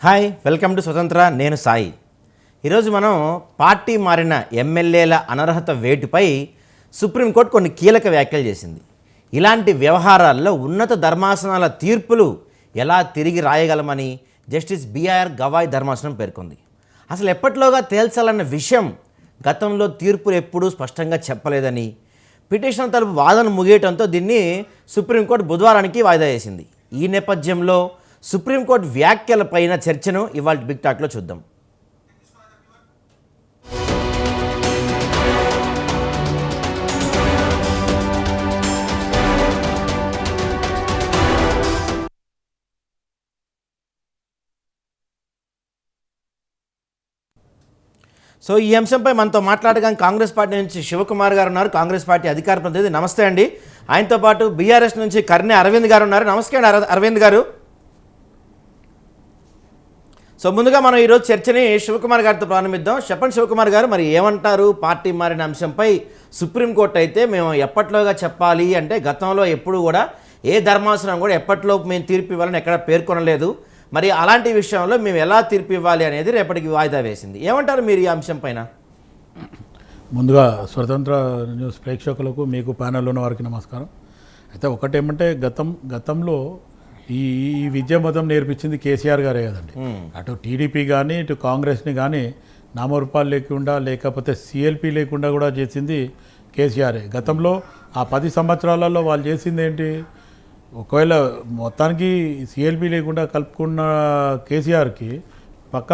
Hi, welcome to స్వతంత్ర. నేను సాయి. ఈరోజు మనం పార్టీ మారిన ఎమ్మెల్యేల అనర్హత వేటుపై సుప్రీంకోర్టు కొన్ని కీలక వ్యాఖ్యలు చేసింది. ఇలాంటి వ్యవహారాల్లో ఉన్నత ధర్మాసనాల తీర్పులు ఎలా తిరిగి రాయగలమని జస్టిస్ బిఆర్ గవాయ్ ధర్మాసనం పేర్కొంది. అసలు ఎప్పటిలోగా తేల్చాలన్న విషయం గతంలో తీర్పులు ఎప్పుడూ స్పష్టంగా చెప్పలేదని, పిటిషన్ తరపు వాదన ముగియటంతో దీన్ని సుప్రీంకోర్టు బుధవారానికి వాయిదా వేసింది. ఈ నేపథ్యంలో సుప్రీంకోర్టు వ్యాఖ్యలపైన చర్చను ఇవాళ బిగ్ టాక్లో చూద్దాం. సో ఈ అంశంపై మనతో మాట్లాడడానికి కాంగ్రెస్ పార్టీ నుంచి శివకుమార్ గారు ఉన్నారు, కాంగ్రెస్ పార్టీ అధికార ప్రతినిధి. నమస్తే అండి. ఆయనతో పాటు బీఆర్ఎస్ నుంచి కర్నె అరవింద్ గారు ఉన్నారు. నమస్తే అండి అరవింద్ గారు. సో ముందుగా మనం ఈరోజు చర్చని శివకుమార్ గారితో ప్రారంభిద్దాం. చెప్పండి శివకుమార్ గారు, మరి ఏమంటారు? పార్టీ మారిన అంశంపై సుప్రీంకోర్టు అయితే మేము ఎప్పట్లోగా చెప్పాలి అంటే గతంలో ఎప్పుడు కూడా ఏ ధర్మాసనం కూడా ఎప్పట్లో మేము తీర్పు ఇవ్వాలని ఎక్కడ పేర్కొనలేదు. మరి అలాంటి విషయంలో మేము ఎలా తీర్పు ఇవ్వాలి అనేది రేపటికి వాయిదా వేసింది. ఏమంటారు మీరు ఈ అంశం పైన? ముందుగా స్వతంత్ర న్యూస్ ప్రేక్షకులకు, మీకు ప్యానెల్లో ఉన్న వారికి నమస్కారం. అయితే ఒకటేమంటే గతంలో ఈ విద్యా మతం నేర్పించింది కేసీఆర్ గారే కదండి. అటు టీడీపీ కానీ ఇటు కాంగ్రెస్ని కానీ నామరూపాలు లేకుండా, లేకపోతే సిఎల్పి లేకుండా కూడా చేసింది కేసీఆరే. గతంలో ఆ 10 సంవత్సరాలలో వాళ్ళు చేసింది ఏంటి? ఒకవేళ మొత్తానికి సిఎల్పి లేకుండా కలుపుకున్న కేసీఆర్కి పక్క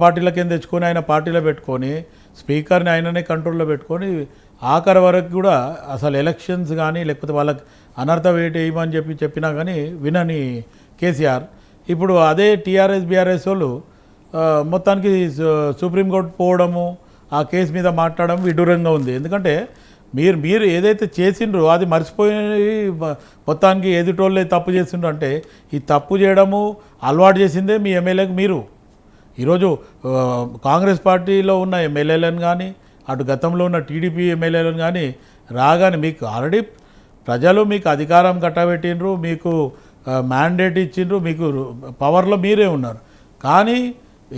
పార్టీల కింద తెచ్చుకొని ఆయన పార్టీలో పెట్టుకొని స్పీకర్ని ఆయననే కంట్రోల్లో పెట్టుకొని ఆఖరి వరకు కూడా అసలు ఎలక్షన్స్ కానీ లేకపోతే వాళ్ళకి అనర్థ వేటు వేయమని చెప్పినా కానీ వినని కేసీఆర్ ఇప్పుడు అదే టీఆర్ఎస్ బీఆర్ఎస్ వాళ్ళు మొత్తానికి సుప్రీంకోర్టు పోవడము, ఆ కేసు మీద మాట్లాడడం విడ్డూరంగా ఉంది. ఎందుకంటే మీరు ఏదైతే చేసిండ్రో అది మర్చిపోయి మొత్తానికి ఎదుటోళ్ళే తప్పు చేసిండ్రు. అంటే ఈ తప్పు చేయడము అలవాటు చేసిందే మీ ఎమ్మెల్యేకి. మీరు ఈరోజు కాంగ్రెస్ పార్టీలో ఉన్న ఎమ్మెల్యేలను కానీ అటు గతంలో ఉన్న టీడీపీ ఎమ్మెల్యేలను కానీ రాగానే మీకు ఆల్రెడీ ప్రజలు మీకు అధికారం కట్టబెట్టిండ్రు, మీకు మ్యాండేట్ ఇచ్చిండ్రు, మీకు పవర్లో మీరే ఉన్నారు. కానీ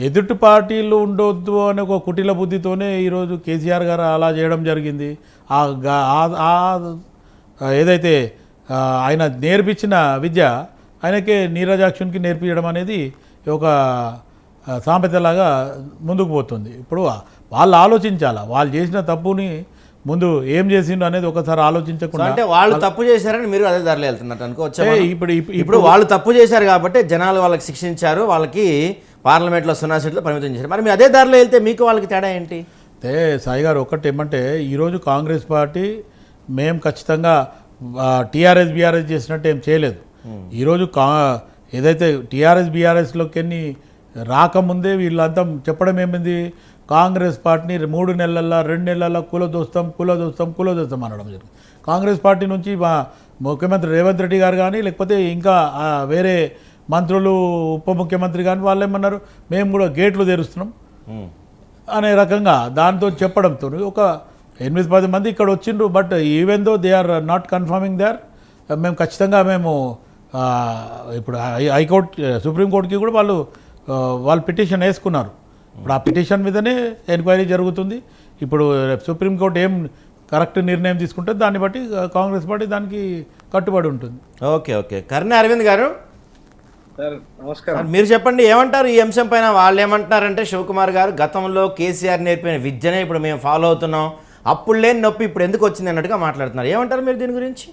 ఎదుటి పార్టీలు ఉండొద్దు అనే ఒక కుటిల బుద్ధితోనే ఈరోజు కేసీఆర్ గారు అలా చేయడం జరిగింది. ఏదైతే ఆయన నేర్పించిన విద్య ఆయనకే నీరజాక్షునికి నేర్పించడం అనేది ఒక సామెతలాగా ముందుకు పోతుంది. ఇప్పుడు వాళ్ళు ఆలోచించాలా, వాళ్ళు చేసిన తప్పుని ముందు ఏం చేసిండు అనేది ఒకసారి ఆలోచించకుండా, అంటే వాళ్ళు తప్పు చేశారని మీరు అదే దారిలో వెళ్తున్నట్టు అనుకోవచ్చు. ఇప్పుడు వాళ్ళు తప్పు చేశారు కాబట్టి జనాలు వాళ్ళకి శిక్షించారు, వాళ్ళకి పార్లమెంట్లో 0 సీట్లు పరిమితం చేశారు. మరి మీరు అదే దారిలో వెళ్తే మీకు వాళ్ళకి తేడా ఏంటి? అంటే సాయి గారు ఒకటి ఏమంటే ఈరోజు కాంగ్రెస్ పార్టీ మేము ఖచ్చితంగా టీఆర్ఎస్ బీఆర్ఎస్ చేసినట్టు ఏం చేయలేదు. ఈరోజు ఏదైతే టీఆర్ఎస్ బీఆర్ఎస్లోకి రాకముందే వీళ్ళంతా చెప్పడం ఏమైంది, కాంగ్రెస్ పార్టీని 3 నెలల్లో 2 నెలల్లో కూలదోస్తాం అనడం జరిగింది. కాంగ్రెస్ పార్టీ నుంచి ముఖ్యమంత్రి రేవంత్ రెడ్డి గారు కానీ లేకపోతే ఇంకా వేరే మంత్రులు, ఉప ముఖ్యమంత్రి కానీ వాళ్ళు ఏమన్నారు, మేము కూడా గేట్లు తెరుస్తున్నాం అనే రకంగా దాంతో చెప్పడంతో ఒక 8-10 మంది ఇక్కడ వచ్చిండ్రు. But even though they are not confirming there, మేము ఖచ్చితంగా ఇప్పుడు సుప్రీంకోర్టుకి కూడా వాళ్ళు పిటిషన్ వేసుకున్నారు. ఇప్పుడు ఆ పిటిషన్ మీదనే ఎంక్వైరీ జరుగుతుంది. ఇప్పుడు సుప్రీంకోర్టు ఏం కరెక్ట్ నిర్ణయం తీసుకుంటే దాన్ని బట్టి కాంగ్రెస్ పార్టీ దానికి కట్టుబడి ఉంటుంది. ఓకే. కర్నె అరవింద్ గారు, నమస్కారం. మీరు చెప్పండి, ఏమంటారు ఈ అంశం పైన? వాళ్ళు ఏమంటున్నారంటే శివకుమార్ గారు, గతంలో కేసీఆర్ నేర్పిన విద్యనే ఇప్పుడు మేము ఫాలో అవుతున్నాం, అప్పుడు లేని నొప్పి ఇప్పుడు ఎందుకు వచ్చింది అన్నట్టుగా మాట్లాడుతున్నారు. ఏమంటారు మీరు దీని గురించి?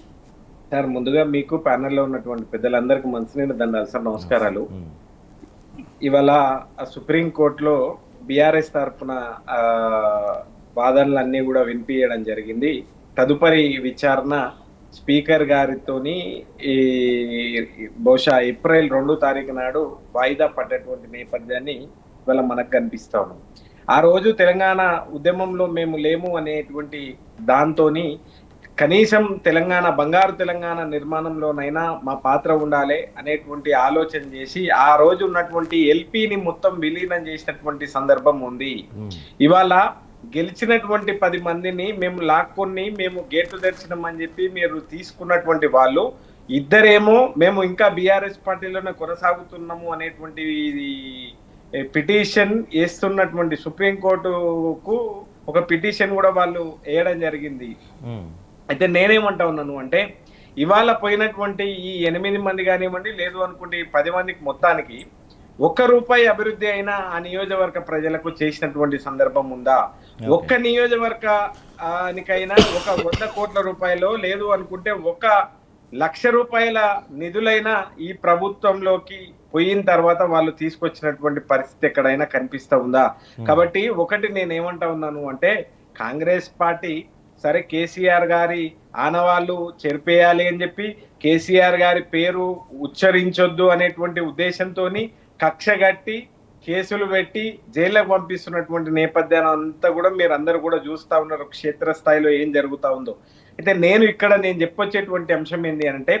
సార్, ముందుగా మీకు ప్యానెల్లో ఉన్నటువంటి పెద్దలందరికీ మంచినీళ్ళు దండాలి సార్, నమస్కారాలు. ఇవాళ సుప్రీంకోర్టులో బీఆర్ఎస్ తరఫున వాదనలన్నీ కూడా వినిపించడం జరిగింది. తదుపరి విచారణ స్పీకర్ గారితోని బహుశా ఏప్రిల్ 2వ తారీఖు నాడు వాయిదా పడ్డటువంటి నేపథ్యాన్ని ఇవాళ మనకు కనిపిస్తా ఉన్నాం. ఆ రోజు తెలంగాణ ఉద్యమంలో మేము లేము అనేటువంటి దాంతోని కనీసం బంగారు తెలంగాణ నిర్మాణంలోనైనా మా పాత్ర ఉండాలి అనేటువంటి ఆలోచన చేసి ఆ రోజు ఉన్నటువంటి ఎల్పీని మొత్తం విలీనం చేసినటువంటి సందర్భం ఉంది. ఇవాళ గెలిచినటువంటి 10 మందిని మేము లాక్కొని మేము గేట్లు తెరిచినామని చెప్పి మీరు తీసుకున్నటువంటి వాళ్ళు ఇద్దరేమో మేము ఇంకా బీఆర్ఎస్ పార్టీలోనే కొనసాగుతున్నాము అనేటువంటి పిటిషన్ వేస్తున్నటువంటి సుప్రీంకోర్టుకు ఒక పిటిషన్ కూడా వాళ్ళు వేయడం జరిగింది. అయితే నేనేమంటా ఉన్నాను అంటే ఇవాళ పోయినటువంటి ఈ 8 మంది కానివ్వండి, లేదు అనుకుంటే ఈ 10 మందికి మొత్తానికి ₹1 అభివృద్ధి అయినా ఆ నియోజకవర్గ ప్రజలకు చేసినటువంటి సందర్భం ఉందా? ఒక్క నియోజకవర్గానికైనా ఒక 100 కోట్ల రూపాయలు, లేదు అనుకుంటే ₹1,00,000 నిధులైనా ఈ ప్రభుత్వంలోకి పోయిన తర్వాత వాళ్ళు తీసుకొచ్చినటువంటి పరిస్థితి ఎక్కడైనా కనిపిస్తా ఉందా? కాబట్టి ఒకటి నేనేమంటా ఉన్నాను అంటే కాంగ్రెస్ పార్టీ సరే కేసీఆర్ గారి ఆనవాళ్ళు చెరిపేయాలి అని చెప్పి, కేసీఆర్ గారి పేరు ఉచ్చరించొద్దు అనేటువంటి ఉద్దేశంతో కక్షగట్టి కేసులు పెట్టి జైల్లోకి పంపిస్తున్నటువంటి నేపథ్యాన్ని అంతా కూడా మీరు అందరూ కూడా చూస్తా ఉన్నారు క్షేత్రస్థాయిలో ఏం జరుగుతా ఉందో. అయితే నేను చెప్పొచ్చేటువంటి అంశం ఏంటి అంటే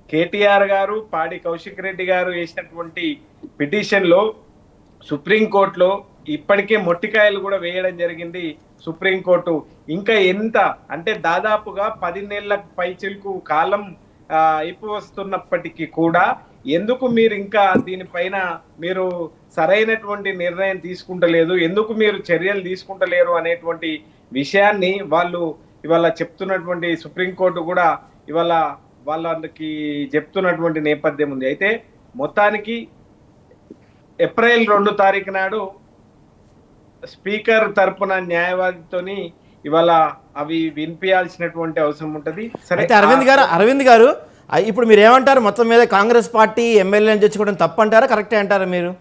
కేటీఆర్ గారు, పాడి కౌశిక్ రెడ్డి గారు వేసినటువంటి పిటిషన్ లో సుప్రీంకోర్టులో ఇప్పటికే మొట్టికాయలు కూడా వేయడం జరిగింది సుప్రీంకోర్టు. ఇంకా ఎంత అంటే దాదాపుగా 10 నెలల పైచిలకు కాలం అయిపోతున్నప్పటికీ కూడా ఎందుకు మీరు ఇంకా దీనిపైన మీరు సరైనటువంటి నిర్ణయం తీసుకుంటలేదు, ఎందుకు మీరు చర్యలు తీసుకుంటలేరు అనేటువంటి విషయాన్ని వాళ్ళు ఇవాళ చెప్తున్నటువంటి సుప్రీంకోర్టు కూడా ఇవాళ వాళ్ళకి చెప్తున్నటువంటి నేపథ్యం ఉంది. అయితే మొత్తానికి ఏప్రిల్ 2 తారీఖు నాడు స్పీకర్ తరపున న్యాయవాదితోని ఇవాళ అవి వినిపించాల్సినటువంటి అవసరం ఉంటది. సరే అరవింద్ గారు ఇప్పుడు మీరు ఏమంటారు? మొత్తం మీద కాంగ్రెస్ పార్టీ ఎమ్మెల్యేలను తెచ్చుకోవడం తప్పంటారా, కరెక్టే అంటారా మీరు?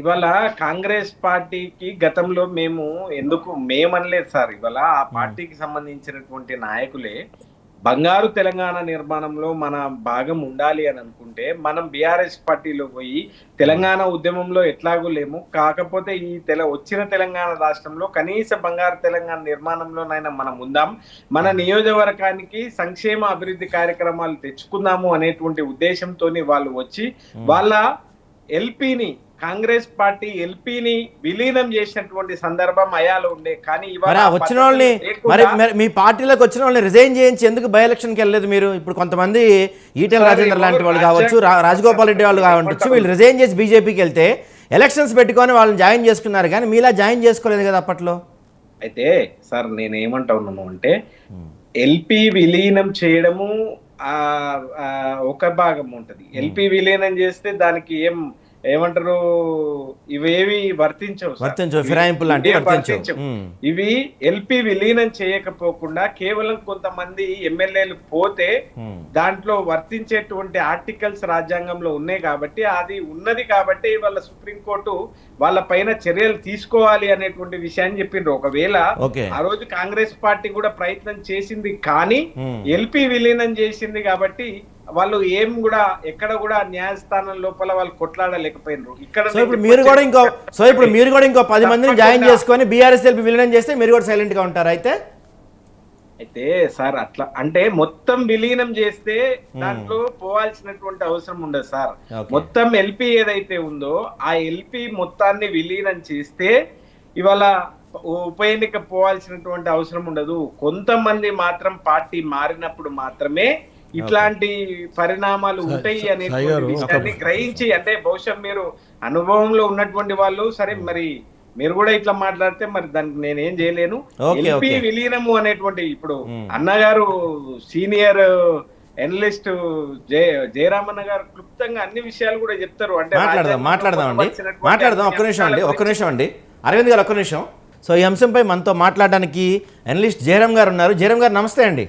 ఇవాళ కాంగ్రెస్ పార్టీకి గతంలో మేమనలేదు సార్. ఇవాళ ఆ పార్టీకి సంబంధించినటువంటి నాయకులే బంగారు తెలంగాణ నిర్మాణంలో మన భాగం ఉండాలి అని అనుకుంటే మనం బీఆర్ఎస్ పార్టీలో పోయి తెలంగాణ ఉద్యమంలో ఎట్లాగూ లేము, కాకపోతే ఈ వచ్చిన తెలంగాణ రాష్ట్రంలో కనీస బంగారు తెలంగాణ నిర్మాణంలోనైనా మనం ఉందాం, మన నియోజకవర్గానికి సంక్షేమ అభివృద్ధి కార్యక్రమాలు తెచ్చుకుందాము అనేటువంటి ఉద్దేశంతో వాళ్ళు వచ్చి వాళ్ళ ఎల్పీని, కాంగ్రెస్ పార్టీ ఎల్పీని విలీనం చేసినటువంటి సందర్భం అయాలో ఉండే. కానీ వచ్చిన వాళ్ళని మీ పార్టీలోకి వచ్చిన వాళ్ళని రిజైన్ చేయించి ఎందుకు బై ఎలక్షన్కి వెళ్ళలేదు మీరు? ఇప్పుడు కొంతమంది ఈటెల రాజేందర్ లాంటి వాళ్ళు కావచ్చు, రాజగోపాల్ రెడ్డి వాళ్ళు కావచ్చు, వీళ్ళు రిజైన్ చేసి బీజేపీకి వెళ్తే ఎలక్షన్స్ పెట్టుకొని వాళ్ళని జాయిన్ చేసుకున్నారు, కానీ మీలా జాయిన్ చేసుకోలేదు కదా అప్పట్లో. అయితే సార్ నేనేమంటా ఉన్నాను అంటే ఎల్పీ విలీనం చేయడము ఒక భాగం ఉంటది. ఎల్పీ విలీనం చేస్తే దానికి ఏమంటారు, ఇవేవి వర్తించవు, ఫిరాయింపులు వర్తించవు. ఇవి ఎల్పీ విలీనం చేయకపోకుండా కేవలం కొంతమంది ఎమ్మెల్యేలు పోతే దాంట్లో వర్తించేటువంటి ఆర్టికల్స్ రాజ్యాంగంలో ఉన్నాయి కాబట్టి అది ఉన్నది కాబట్టి వాళ్ళ సుప్రీంకోర్టు వాళ్ళ పైన చర్యలు తీసుకోవాలి అనేటువంటి విషయాన్ని చెప్పిండ్రు. ఒకవేళ ఆ రోజు కాంగ్రెస్ పార్టీ కూడా ప్రయత్నం చేసింది కానీ ఎల్పీ విలీనం చేసింది కాబట్టి వాళ్ళు ఎక్కడ కూడా న్యాయస్థానం లోపల వాళ్ళు కొట్లాడలేకపోయినారు. ఇప్పుడు మీరు కూడా ఇంకో 10 మందిని జాయిన్ చేసుకొని బీఆర్ఎస్ ఎల్పీ విలీనం చేస్తే మీరు కూడా సైలెంట్ గా ఉంటారు. అయితే సార్ అట్లా అంటే మొత్తం విలీనం చేస్తే దాంట్లో పోవాల్సినటువంటి అవసరం ఉండదు సార్. మొత్తం ఎల్పీ ఏదైతే ఉందో ఆ ఎల్పీ మొత్తాన్ని విలీనం చేస్తే ఇవాళ ఉప ఎన్నిక పోవాల్సినటువంటి అవసరం ఉండదు. కొంతమంది మాత్రం పార్టీ మారినప్పుడు మాత్రమే ఇట్లాంటి పరిణామాలు ఉంటాయి అనేటువంటి విషయాన్ని గ్రహించి, అంటే బహుశా మీరు అనుభవంలో ఉన్నటువంటి వాళ్ళు సరే మరి మీరు కూడా ఇట్లా మాట్లాడితే మరి దానికి నేనేం చేయలేను. ఎల్పీ విలీనము అనేటువంటి ఇప్పుడు అన్నగారు సీనియర్ ఎనలిస్ట్ జయరామన్న గారు క్లుప్తంగా అన్ని విషయాలు కూడా చెప్తారు. అంటే మాట్లాడదాం ఒక్క నిమిషం అండి అరవింద్ గారు, ఒక్క నిమిషం. సో ఈ అంశంపై మనతో మాట్లాడడానికి ఎనలిస్ట్ జయరామ్ గారు ఉన్నారు. జయరామ్ గారు నమస్తే అండి.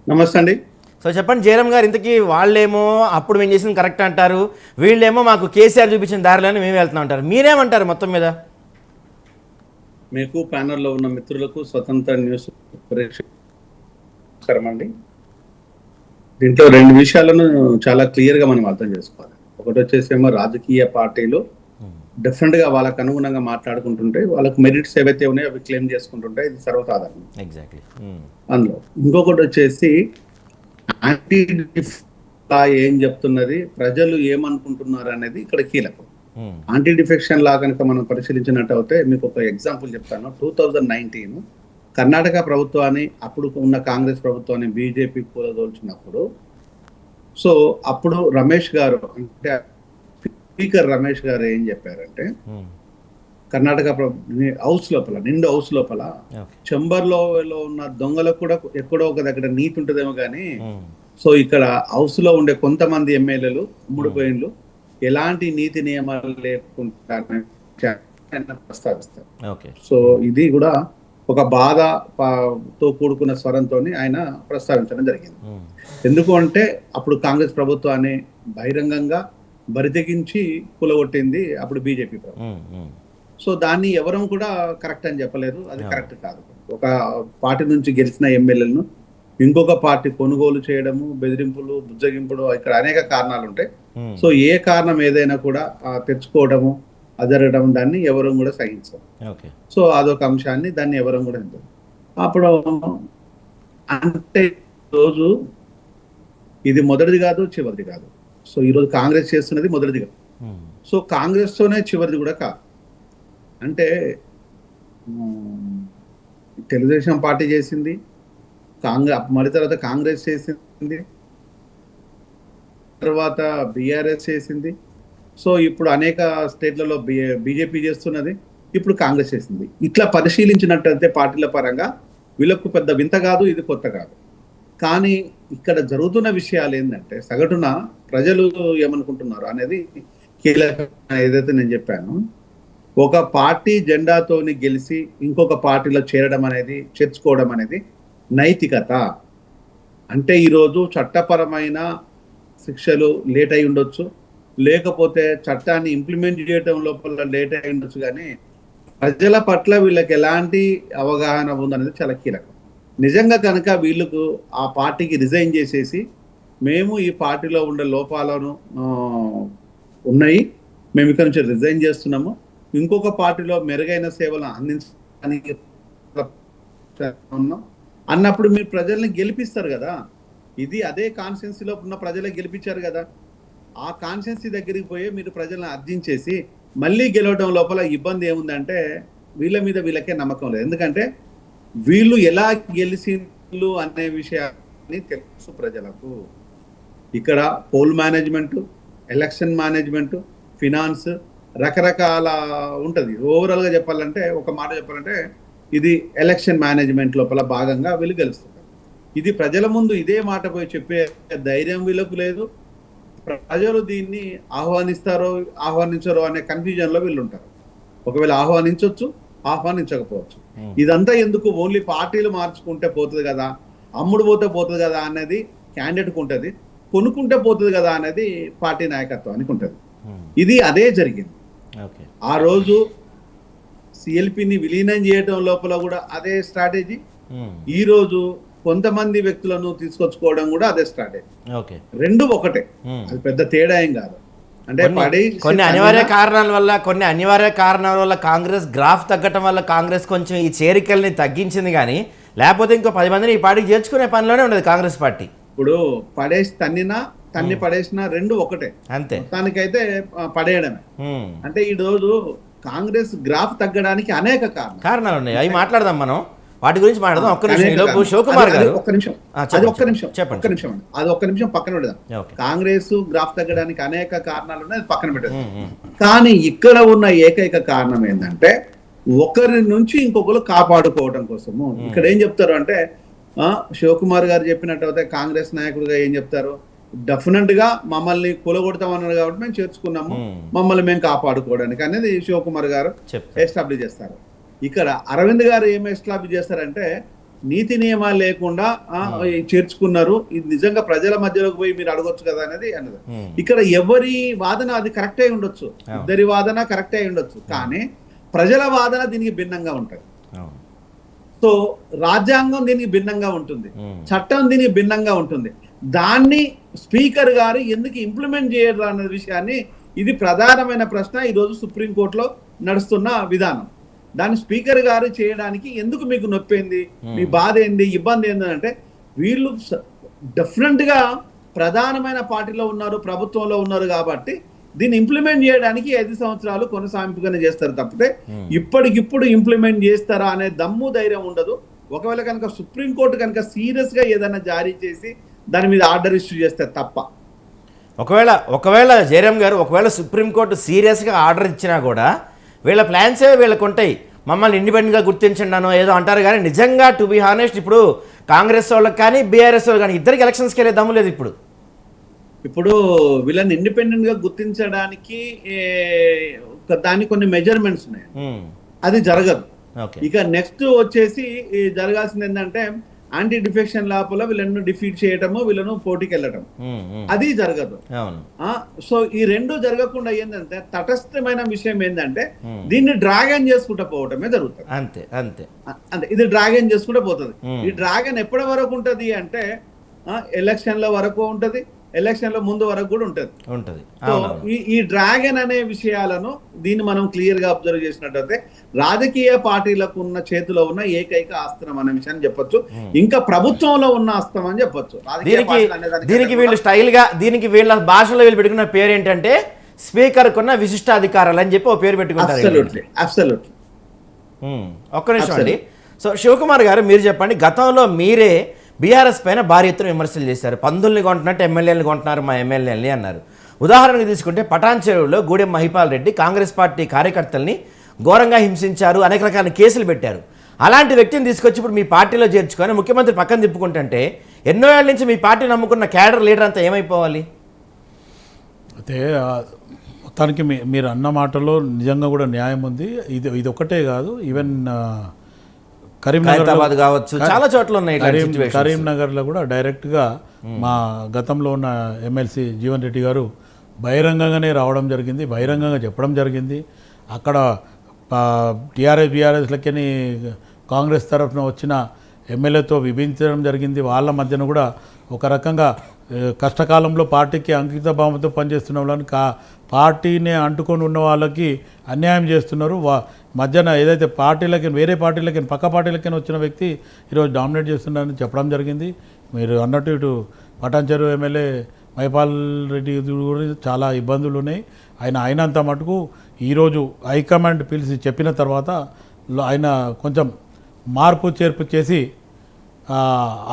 నమస్తే అండి. సో చెప్పండి జయరామ్ గారు, ఇంతకీ వాళ్ళేమో అప్పుడు మేము చేసింది కరెక్ట్ అంటారు, వీళ్ళేమో మాకు కేసీఆర్ చూపించిన దారిలోనే మేము వెళ్తున్నాం అంటారు, మీరేమంటారు మొత్తం మీద? మీకు ప్యానల్లో ఉన్న మిత్రులకు స్వతంత్ర న్యూస్ ప్రేక్షకులకు అండి. దీంట్లో 2 విషయాలను చాలా క్లియర్గా మనం అర్థం చేసుకోవాలి. ఒకటి వచ్చేసేమో రాజకీయ పార్టీలు డిఫరెంట్ గా వాళ్ళకు అనుగుణంగా మాట్లాడుకుంటుంటే వాళ్ళకు మెరిట్స్ ఏవైతే ఉన్నాయో అవి క్లెయిమ్ చేసుకుంటుంటే ఇది సర్వసాధారణం. ఎగ్జాక్ట్లీ. అందులో ఇంకొకటి వచ్చేసి యాంటీ ఏం చెప్తున్నది, ప్రజలు ఏమనుకుంటున్నారు అనేది ఇక్కడ కీలకం. యాంటీ డిఫెక్షన్ లా కనుక మనం పరిశీలించినట్టు అయితే మీకు ఒక ఎగ్జాంపుల్ చెప్తాను. 2019 కర్ణాటక ప్రభుత్వాన్ని, అప్పుడు ఉన్న కాంగ్రెస్ ప్రభుత్వాన్ని బీజేపీ కూలదోల్చినప్పుడు సో అప్పుడు రమేష్ గారు అంటే స్పీకర్ రమేష్ గారు ఏం చెప్పారంటే కర్ణాటక హౌస్ లోపల నిండు హౌస్ లోపల ఓకే. చెంబర్లో ఉన్న దొంగలకు కూడా ఎక్కడో ఒక దగ్గర నీతి ఉంటుందేమో కానీ సో ఇక్కడ హౌస్ లో ఉండే కొంతమంది ఎమ్మెల్యేలు ముడిపోయిన్లు ఎలాంటి నీతి నియమాలు లేకుండా ప్రస్తావిస్తారు. ఓకే. సో ఇది కూడా ఒక బాధతో కూడుకున్న స్వరంతో ఆయన ప్రస్తావించడం జరిగింది. ఎందుకు అంటే అప్పుడు కాంగ్రెస్ ప్రభుత్వాన్ని బహిరంగంగా బరితెగించి కూలగొట్టింది అప్పుడు బీజేపీ ప్రభుత్వం. సో దాన్ని ఎవరం కూడా కరెక్ట్ అని చెప్పలేదు, అది కరెక్ట్ కాదు. ఒక పార్టీ నుంచి గెలిచిన ఎమ్మెల్యేలను ఇంకొక పార్టీ కొనుగోలు చేయడము, బెదిరింపులు, బుజ్జగింపులు, ఇక్కడ అనేక కారణాలు ఉంటాయి. సో ఏ కారణం ఏదైనా కూడా తెచ్చుకోవడము, అదరడం దాన్ని ఎవరు కూడా సహించారు. సో అదొక అంశాన్ని దాన్ని ఎవరు కూడా ఇంటారు. అప్పుడు అంటే రోజు ఇది మొదటిది కాదు, చివరిది కాదు. సో ఈరోజు కాంగ్రెస్ చేస్తున్నది మొదటిది కాదు. సో కాంగ్రెస్ తోనే చివరిది కూడా కాదు. అంటే తెలుగుదేశం పార్టీ చేసింది, మరి తర్వాత కాంగ్రెస్ చేసింది, తర్వాత బీఆర్ఎస్ చేసింది. సో ఇప్పుడు అనేక స్టేట్లలో బీజేపీ చేస్తున్నది, ఇప్పుడు కాంగ్రెస్ చేసింది. ఇట్లా పరిశీలించినట్టయితే పార్టీల పరంగా వీళ్ళకు పెద్ద వింత కాదు, ఇది కొత్త కాదు. కానీ ఇక్కడ జరుగుతున్న విషయాలు ఏంటంటే సగటున ప్రజలు ఏమనుకుంటున్నారు అనేది కీలకం. ఏదైతే నేను చెప్పాను, ఒక పార్టీ జెండాతోని గెలిచి ఇంకొక పార్టీలో చేరడం అనేది, చేర్చుకోవడం అనేది నైతికత. అంటే ఈరోజు చట్టపరమైన శిక్షలు లేట్ అయి ఉండొచ్చు, లేకపోతే చట్టాన్ని ఇంప్లిమెంట్ చేయడం లోపల లేట్ అయి ఉండొచ్చు, కానీ ప్రజల పట్ల వీళ్ళకి ఎలాంటి అవగాహన ఉందనేది చాలా కీలకం. నిజంగా కనుక వీళ్ళకు ఆ పార్టీకి రిజైన్ చేసేసి మేము ఈ పార్టీలో ఉండే లోపాలను ఉన్నాయి, మేము ఇక్కడ నుంచి రిజైన్ చేస్తున్నాము, ఇంకొక పార్టీలో మెరుగైన సేవలను అందించడానికి అన్నప్పుడు మీరు ప్రజల్ని గెలిపిస్తారు కదా. ఇది అదే కాన్స్టిట్యున్సీలో ఉన్న ప్రజలే గెలిపించారు కదా. ఆ కాన్స్టిట్యున్సీ దగ్గరికి పోయి మీరు ప్రజలను అర్జించేసి మళ్ళీ గెలవడం లోపల ఇబ్బంది ఏముందంటే వీళ్ళ మీద వీళ్ళకే నమ్మకం లేదు. ఎందుకంటే వీళ్ళు ఎలా గెలిచిండ్రు అనే విషయాన్ని తెలుసు ప్రజలకు. ఇక్కడ poll management, election management, finance, రకరకాల ఉంటుంది. ఓవరాల్గా చెప్పాలంటే, ఒక మాట చెప్పాలంటే ఇది ఎలక్షన్ మేనేజ్మెంట్ లోపల భాగంగా వీళ్ళు గెలుస్తారు. ఇది ప్రజల ముందు ఇదే మాట పోయి చెప్పే ధైర్యం వీళ్ళకు లేదు. ప్రజలు దీన్ని ఆహ్వానించరో అనే కన్ఫ్యూజన్లో వీళ్ళు ఉంటారు. ఒకవేళ ఆహ్వానించవచ్చు, ఆహ్వానించకపోవచ్చు. ఇదంతా ఎందుకు, ఓన్లీ పార్టీలు మార్చుకుంటే పోతుంది కదా, అమ్ముడు పోతుంది కదా అనేది క్యాండిడేట్కి ఉంటుంది, కొనుక్కుంటే పోతుంది కదా అనేది పార్టీ నాయకత్వానికి ఉంటుంది. ఇది అదే జరిగింది. ఆ రోజు సిఎల్పిని విలీనం చేయడం లోపల కూడా అదే స్ట్రాటజీ, ఈ రోజు కొంతమంది వ్యక్తులను తీసుకొచ్చుకోవడం కూడా అదే స్ట్రాటజీ. రెండు ఒకటే, అది పెద్ద తేడా ఏం కాదు. అంటే కొన్ని అనివార్య కారణాల వల్ల కాంగ్రెస్ గ్రాఫ్ తగ్గటం వల్ల కాంగ్రెస్ కొంచెం ఈ చేరికల్ని తగ్గించింది, కానీ లేకపోతే ఇంకో 10 మందిని ఈ పార్టీకి చేర్చుకునే పనిలోనే ఉండదు కాంగ్రెస్ పార్టీ. ఇప్పుడు తన్ని పడేసిన రెండు ఒకటే, అంతే. దానికైతే పడేయడమే. అంటే ఈ రోజు కాంగ్రెస్ గ్రాఫ్ తగ్గడానికి అనేక కారణాలు ఉన్నాయి, అవి మాట్లాడదాం మనం, వాటి గురించి మాట్లాడదాం. ఒక్క నిమిషం శివకుమార్ గారు, ఒక్క నిమిషం అది ఒక్క నిమిషం పక్కన పెడదాం. కాంగ్రెస్ గ్రాఫ్ తగ్గడానికి అనేక కారణాలు ఉన్నాయి, అది పక్కన పెట్టేద్దాం. కానీ ఇక్కడ ఉన్న ఏకైక కారణం ఏంటంటే ఒకరి నుంచి ఇంకొకరు కాపాడుకోవడం కోసము. ఇక్కడ ఏం చెప్తారు అంటే, శివకుమార్ గారు చెప్పినట్టయితే కాంగ్రెస్ నాయకుడిగా ఏం చెప్తారు, డెఫినెట్ గా మమ్మల్ని కూలగొడతామన్నారు కాబట్టి మేము చేర్చుకున్నాము, మమ్మల్ని మేము కాపాడుకోవడానికి అనేది శివకుమార్ గారు ఎస్టాబ్లిష్ చేస్తారు. ఇక్కడ అరవింద్ గారు ఏం ఎస్టాబ్లిష్ చేస్తారంటే, నీతి నియమాలు లేకుండా చేర్చుకున్నారు, ఇది నిజంగా ప్రజల మధ్యలోకి పోయి మీరు అడగొచ్చు కదా అనేది అన్నది. ఇక్కడ ఎవరి వాదన అది కరెక్ట్ అయి ఉండొచ్చు, ఇద్దరి వాదన కరెక్ట్ అయి ఉండొచ్చు, కానీ ప్రజల వాదన దీనికి భిన్నంగా ఉంటుంది. సో రాజ్యాంగం దీనికి భిన్నంగా ఉంటుంది, చట్టం దీనికి భిన్నంగా ఉంటుంది. దాన్ని స్పీకర్ గారు ఎందుకు ఇంప్లిమెంట్ చేయరు అనే విషయాన్ని, ఇది ప్రధానమైన ప్రశ్న ఈరోజు సుప్రీంకోర్టులో నడుస్తున్న విధానం. దాన్ని స్పీకర్ గారు చేయడానికి ఎందుకు మీకు నొప్పింది, మీ బాధ ఏంది, ఇబ్బంది ఏంది అంటే, వీళ్ళు డిఫరెంట్ గా ప్రధానమైన పార్టీలో ఉన్నారు, ప్రభుత్వంలో ఉన్నారు కాబట్టి దీన్ని ఇంప్లిమెంట్ చేయడానికి 5 సంవత్సరాలు కొనసాగింపుగానే చేస్తారు తప్పితే ఇప్పటికిప్పుడు ఇంప్లిమెంట్ చేస్తారా అనే దమ్ము ధైర్యం ఉండదు. ఒకవేళ కనుక సుప్రీంకోర్టు కనుక సీరియస్ గా ఏదైనా జారీ చేసి దాని మీద ఆర్డర్ ఇష్యూ చేస్తే తప్ప ఒకవేళ జయరామ్ గారు ఒకవేళ సుప్రీంకోర్టు సీరియస్గా ఆర్డర్ ఇచ్చినా కూడా వీళ్ళ ప్లాన్సే వీళ్ళకు ఉంటాయి. మమ్మల్ని ఇండిపెండెంట్గా గుర్తించండానో ఏదో అంటారు, కానీ నిజంగా టు బి హానెస్ట్ ఇప్పుడు కాంగ్రెస్ వాళ్ళకి కానీ బీఆర్ఎస్ వాళ్ళకి కానీ ఇద్దరికి ఎలక్షన్స్కి వెళ్ళే దమ్ము లేదు. ఇప్పుడు వీళ్ళని ఇండిపెండెంట్ గా గుర్తించడానికి దానికి కొన్ని మెజర్మెంట్స్ ఉన్నాయి, అది జరగదు. ఇక నెక్స్ట్ వచ్చేసి జరగాల్సింది ఏంటంటే యాంటీ డిఫెక్షన్ లోపల వీళ్ళను డిఫీట్ చేయటము, వీళ్ళను పోటీకి వెళ్ళటం, అది జరగదు. సో ఈ రెండు జరగకుండా ఏంటంటే తటస్థమైన విషయం ఏంటంటే దీన్ని డ్రాగన్ చేసుకుంటూ పోవటమే జరుగుతుంది. అంతే ఇది డ్రాగన్ చేసుకుంటూ పోతుంది. ఈ డ్రాగన్ ఎప్పటి వరకు ఉంటది అంటే ఎలక్షన్ల వరకు ఉంటది, ఎలక్షన్ లో ముందు వరకు కూడా ఉంటది. సో ఈ డ్రాగన్ అనే విషయాలను దీన్ని మనం క్లియర్ గా అబ్జర్వ్ చేసినట్టయితే రాజకీయ పార్టీలకు ఉన్న చేతిలో ఉన్న ఏకైక అస్త్రం అనే విషయాన్ని చెప్పొచ్చు, ఇంకా ప్రభుత్వంలో ఉన్న అస్త్రం అని చెప్పొచ్చు. దీనికి వీళ్ళు స్టైల్ గా, దీనికి వీళ్ళ భాషలో వీళ్ళు పెట్టుకున్న పేరు ఏంటంటే స్పీకర్ కున్న విశిష్టాధికారాలు అని చెప్పి ఒక పేరు పెట్టుకుంటారు. ఒక్క నిమిషం అండి. సో శివకుమార్ గారు మీరు చెప్పండి, గతంలో మీరే బీఆర్ఎస్ పైన భారీ ఎత్తున విమర్శలు చేశారు. పందుల్ని కొంటున్నట్టు ఎమ్మెల్యేలు కొంటున్నారు మా ఎమ్మెల్యేలని అన్నారు. ఉదాహరణకు తీసుకుంటే పటాన్ చెరువులో గూడెం మహిపాల్ రెడ్డి కాంగ్రెస్ పార్టీ కార్యకర్తల్ని ఘోరంగా హింసించారు, అనేక రకాల కేసులు పెట్టారు. అలాంటి వ్యక్తిని తీసుకొచ్చి ఇప్పుడు మీ పార్టీలో చేర్చుకొని ముఖ్యమంత్రి పక్కన తిప్పుకుంటుంటే ఎన్నో ఏళ్ళ నుంచి మీ పార్టీ నమ్ముకున్న క్యాడర్ లీడర్ అంతా ఏమైపోవాలి? అయితే మొత్తానికి మీరు అన్న మాటలో నిజంగా కూడా న్యాయం ఉంది. ఇది ఒకటే కాదు, ఈవెన్ కరీంనగర్ కావచ్చు, చాలా చోట్ల ఉన్నాయి. కరీంనగర్లో కూడా డైరెక్ట్గా మా గతంలో ఉన్న ఎమ్మెల్సీ జీవన్ రెడ్డి గారు బహిరంగంగానే రావడం జరిగింది, బహిరంగంగా చెప్పడం జరిగింది. అక్కడ బీఆర్ఎస్లకి కాంగ్రెస్ తరఫున వచ్చిన ఎమ్మెల్యేతో విభించడం జరిగింది. వాళ్ళ మధ్యన కూడా ఒక రకంగా కష్టకాలంలో పార్టీకి అంకిత భావంతో పనిచేస్తున్న వాళ్ళని పార్టీని అంటుకొని ఉన్న వాళ్ళకి అన్యాయం చేస్తున్నారు. మధ్యన ఏదైతే పార్టీలకి వేరే పార్టీలకి పక్క పార్టీలకి వచ్చిన వ్యక్తి ఈరోజు డామినేట్ చేస్తున్నారని చెప్పడం జరిగింది. మీరు అన్నట్టు ఇటు పటాన్ చెరువు ఎమ్మెల్యే మహిపాల్ రెడ్డి గురించి చాలా ఇబ్బందులు ఉన్నాయి. ఆయన అయినంత మటుకు ఈరోజు హైకమాండ్ పిలిచి చెప్పిన తర్వాత ఆయన కొంచెం మార్పు చేర్పు చేసి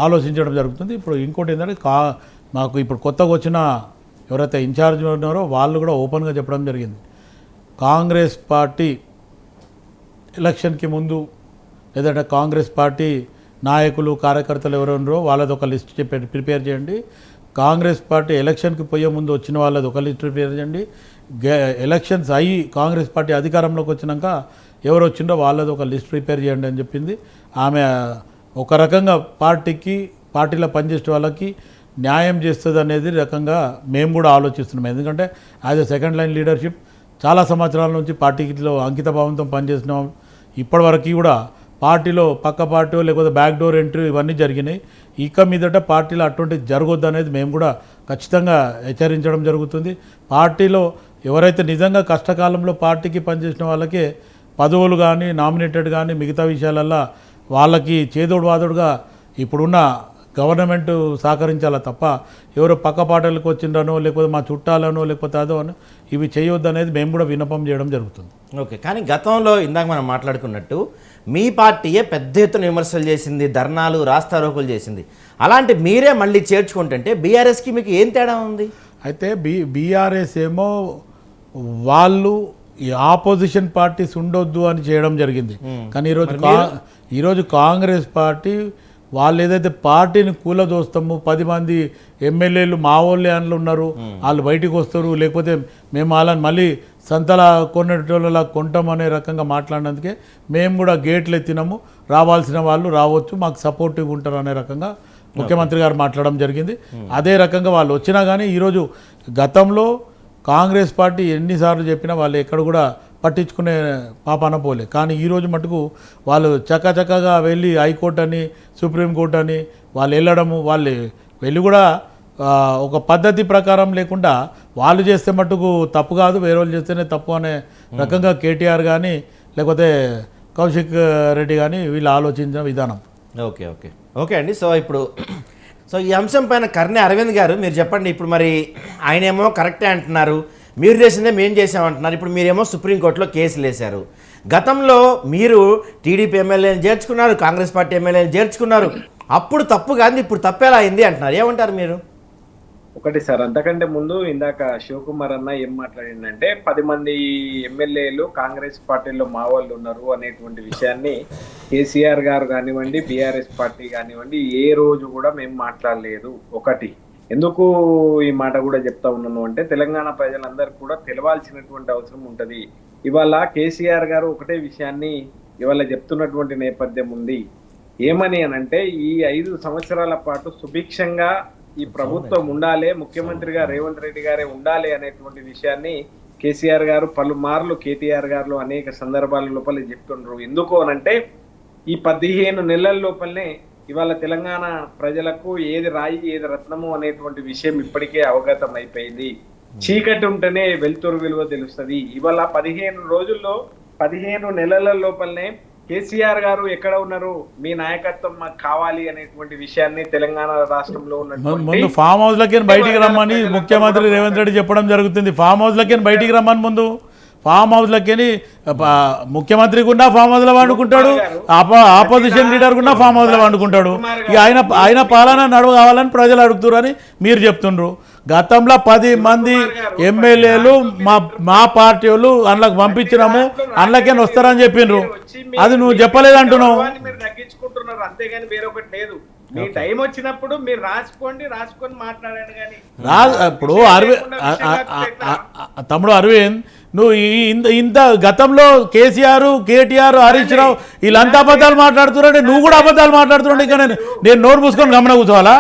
ఆలోచించడం జరుగుతుంది. ఇప్పుడు ఇంకోటి ఏంటంటే మాకు ఇప్పుడు కొత్తగా వచ్చిన ఎవరైతే ఇన్ఛార్జ్ ఉన్నారో వాళ్ళు కూడా ఓపెన్గా చెప్పడం జరిగింది. కాంగ్రెస్ పార్టీ ఎలక్షన్కి ముందు లేదంటే కాంగ్రెస్ పార్టీ నాయకులు కార్యకర్తలు ఎవరు ఉన్నారో వాళ్ళది ఒక లిస్ట్ ప్రిపేర్ చేయండి. కాంగ్రెస్ పార్టీ ఎలక్షన్కి పోయే ముందు వచ్చిన వాళ్ళది ఒక లిస్ట్ ప్రిపేర్ చేయండి. ఎలక్షన్స్ అయ్యి కాంగ్రెస్ పార్టీ అధికారంలోకి వచ్చినాక ఎవరు వచ్చిందో వాళ్ళది ఒక లిస్ట్ ప్రిపేర్ చేయండి అని చెప్పింది. ఆమె ఒక రకంగా పార్టీలో పనిచేసే వాళ్ళకి న్యాయం చేస్తుంది అనేది రకంగా మేము కూడా ఆలోచిస్తున్నాం. ఎందుకంటే as a second line leadership చాలా సంవత్సరాల నుంచి పార్టీలో అంకిత భావంతో పనిచేస్తున్నాం. ఇప్పటివరకు కూడా పార్టీలో పక్క పార్టీ లేకపోతే బ్యాక్ డోర్ ఎంట్రీ ఇవన్నీ జరిగినాయి. ఇక మీదట పార్టీలో అటువంటి జరగొద్దు అనేది మేము కూడా ఖచ్చితంగా హెచ్చరించడం జరుగుతుంది. పార్టీలో ఎవరైతే నిజంగా కష్టకాలంలో పార్టీకి పనిచేసిన వాళ్ళకే పదవులు కానీ నామినేటెడ్ కానీ మిగతా విషయాలల్లో వాళ్ళకి చేదోడు వాదోడుగా ఇప్పుడున్న గవర్నమెంట్ సహకరించాలా తప్ప ఎవరో పక్క పార్టీలకు వచ్చిండనో లేకపోతే మా చుట్టాలనో లేకపోతే అదో అని ఇవి చేయొద్దు అనేది మేము కూడా విన్నపం చేయడం జరుగుతుంది. ఓకే, కానీ గతంలో ఇందాక మనం మాట్లాడుకున్నట్టు మీ పార్టీయే పెద్ద ఎత్తున విమర్శలు చేసింది, ధర్నాలు రాస్తారోకులు చేసింది. అలాంటి మీరే మళ్ళీ చేర్చుకుంటుంటే బీఆర్ఎస్కి మీకు ఏం తేడా ఉంది? అయితే బీఆర్ఎస్ ఏమో వాళ్ళు ఈ ఆపోజిషన్ పార్టీస్ ఉండొద్దు అని చేయడం జరిగింది. కానీ ఈరోజు కాంగ్రెస్ పార్టీ వాళ్ళు ఏదైతే పార్టీని కూలదోస్తాము 10 మంది ఎమ్మెల్యేలు మా వాళ్ళే అందులో ఉన్నారు, వాళ్ళు బయటికి వస్తారు, లేకపోతే మేము వాళ్ళని మళ్ళీ సంతలా కొనేటోళ్ళలా కొంటామనే రకంగా మాట్లాడినందుకే మేము కూడా గేట్లు ఎత్తినాము, రావాల్సిన వాళ్ళు రావచ్చు, మాకు సపోర్టివ్గా ఉంటారు అనే రకంగా ముఖ్యమంత్రి గారు మాట్లాడడం జరిగింది. అదే రకంగా వాళ్ళు వచ్చినా కానీ ఈరోజు గతంలో కాంగ్రెస్ పార్టీ ఎన్నిసార్లు చెప్పినా వాళ్ళు ఎక్కడ కూడా పట్టించుకునే పాపాన పోలే. కానీ ఈరోజు మటుకు వాళ్ళు చక్కగా వెళ్ళి హైకోర్టు అని సుప్రీంకోర్టు అని వాళ్ళు వెళ్ళడము, వాళ్ళు వెళ్ళి కూడా ఒక పద్ధతి ప్రకారం లేకుండా వాళ్ళు చేస్తే మటుకు తప్పు కాదు, వేరే వాళ్ళు చేస్తేనే తప్పు అనే రకంగా కేటీఆర్ కానీ లేకపోతే కౌశిక్ రెడ్డి కానీ వీళ్ళు ఆలోచించిన విధానం. ఓకే అండి. సో ఈ అంశం పైన కర్ణె అరవింద్ గారు మీరు చెప్పండి. ఇప్పుడు మరి ఆయనేమో కరెక్టే అంటున్నారు, మీరు చేసిందే మేము చేసామంటున్నారు. ఇప్పుడు మీరేమో సుప్రీంకోర్టులో కేసులు వేశారు. గతంలో మీరు టీడీపీ ఎమ్మెల్యేని చేర్చుకున్నారు, కాంగ్రెస్ పార్టీ ఎమ్మెల్యేని చేర్చుకున్నారు. అప్పుడు తప్పు కాదు, ఇప్పుడు తప్పేలా అయింది అంటున్నారు. ఏమంటారు మీరు? ఒకటి సార్, అంతకంటే ముందు ఇందాక శివకుమార్ అన్న ఏం మాట్లాడిందంటే 10 మంది ఎమ్మెల్యేలు కాంగ్రెస్ పార్టీలో మా వాళ్ళు ఉన్నారు అనేటువంటి విషయాన్ని కేసీఆర్ గారు కానివ్వండి, బీఆర్ఎస్ పార్టీ కానివ్వండి, ఏ రోజు కూడా మేము మాట్లాడలేదు. ఒకటి, ఎందుకు ఈ మాట కూడా చెప్తా ఉన్నాను అంటే తెలంగాణ ప్రజలందరూ కూడా తెలవాల్సినటువంటి అవసరం ఉంటది. ఇవాళ కేసీఆర్ గారు ఒకటే విషయాన్ని ఇవాళ చెప్తున్నటువంటి నేపథ్యం ఉంది. ఏమని అనంటే ఈ 5 సంవత్సరాల పాటు సుభిక్షంగా ఈ ప్రభుత్వం ఉండాలి, ముఖ్యమంత్రిగా రేవంత్ రెడ్డి గారే ఉండాలి అనేటువంటి విషయాన్ని కేసీఆర్ గారు పలుమార్లు, కేటీఆర్ గారు అనేక సందర్భాల లోపల చెప్తుండ్రు. ఎందుకు అనంటే ఈ 15 నెలల లోపలనే ఇవాళ తెలంగాణ ప్రజలకు ఏది రాయి ఏది రత్నము అనేటువంటి విషయం ఇప్పటికే అవగతం అయిపోయింది. చీకటి ఉంటేనే వెలుతురు విలువ తెలుస్తుంది. ఇవాళ 15 రోజుల్లో 15 నెలల లోపలనే కేసీఆర్ గారు ఎక్కడ ఉన్నారు, మీ నాయకత్వం మాకు కావాలి అనేటువంటి విషయాన్ని తెలంగాణ రాష్ట్రంలో ముందు ఫామ్ హౌస్ లకి బయటికి రమ్మని ముఖ్యమంత్రి రేవంత్ రెడ్డి చెప్పడం జరుగుతుంది. ఫామ్ హౌస్ లకి బయటికి రమ్మని ముందు ఫామ్ హౌస్ లకి ముఖ్యమంత్రి కూడా ఫామ్ హౌస్ లో వండుకుంటాడు, ఆపోజిషన్ లీడర్ కూడా ఫామ్ హౌస్ లో వండుకుంటాడు. ఇక ఆయన పాలన నడువ కావాలని ప్రజలు అడుగుతారని మీరు చెప్తుండ్రు. గతంలో 10 మంది ఎమ్మెల్యేలు మా పార్టీ వాళ్ళు అందులోకి పంపించినాము, అందులోకే వస్తారని చెప్పిండ్రు. అది నువ్వు చెప్పలేదంటున్నావు. మీరు తగ్గించుకుంటున్నారు అంతేగాని వేరొకటి లేదు. మీ టైం వచ్చినప్పుడు మీరు రాసుకొని మాట్లాడండి. కానీ ఇప్పుడు తమ్ముడు అరవింద్, నువ్వు ఇంత గతంలో కేసీఆర్, కేటీఆర్, హరీష్ రావు వీళ్ళంతా అబద్ధాలు మాట్లాడుతున్నారంటే నువ్వు కూడా అబద్ధాలు మాట్లాడుతున్నాడు. ఇక నేను నోరు మూసుకొని గమన కూర్చోవాలా?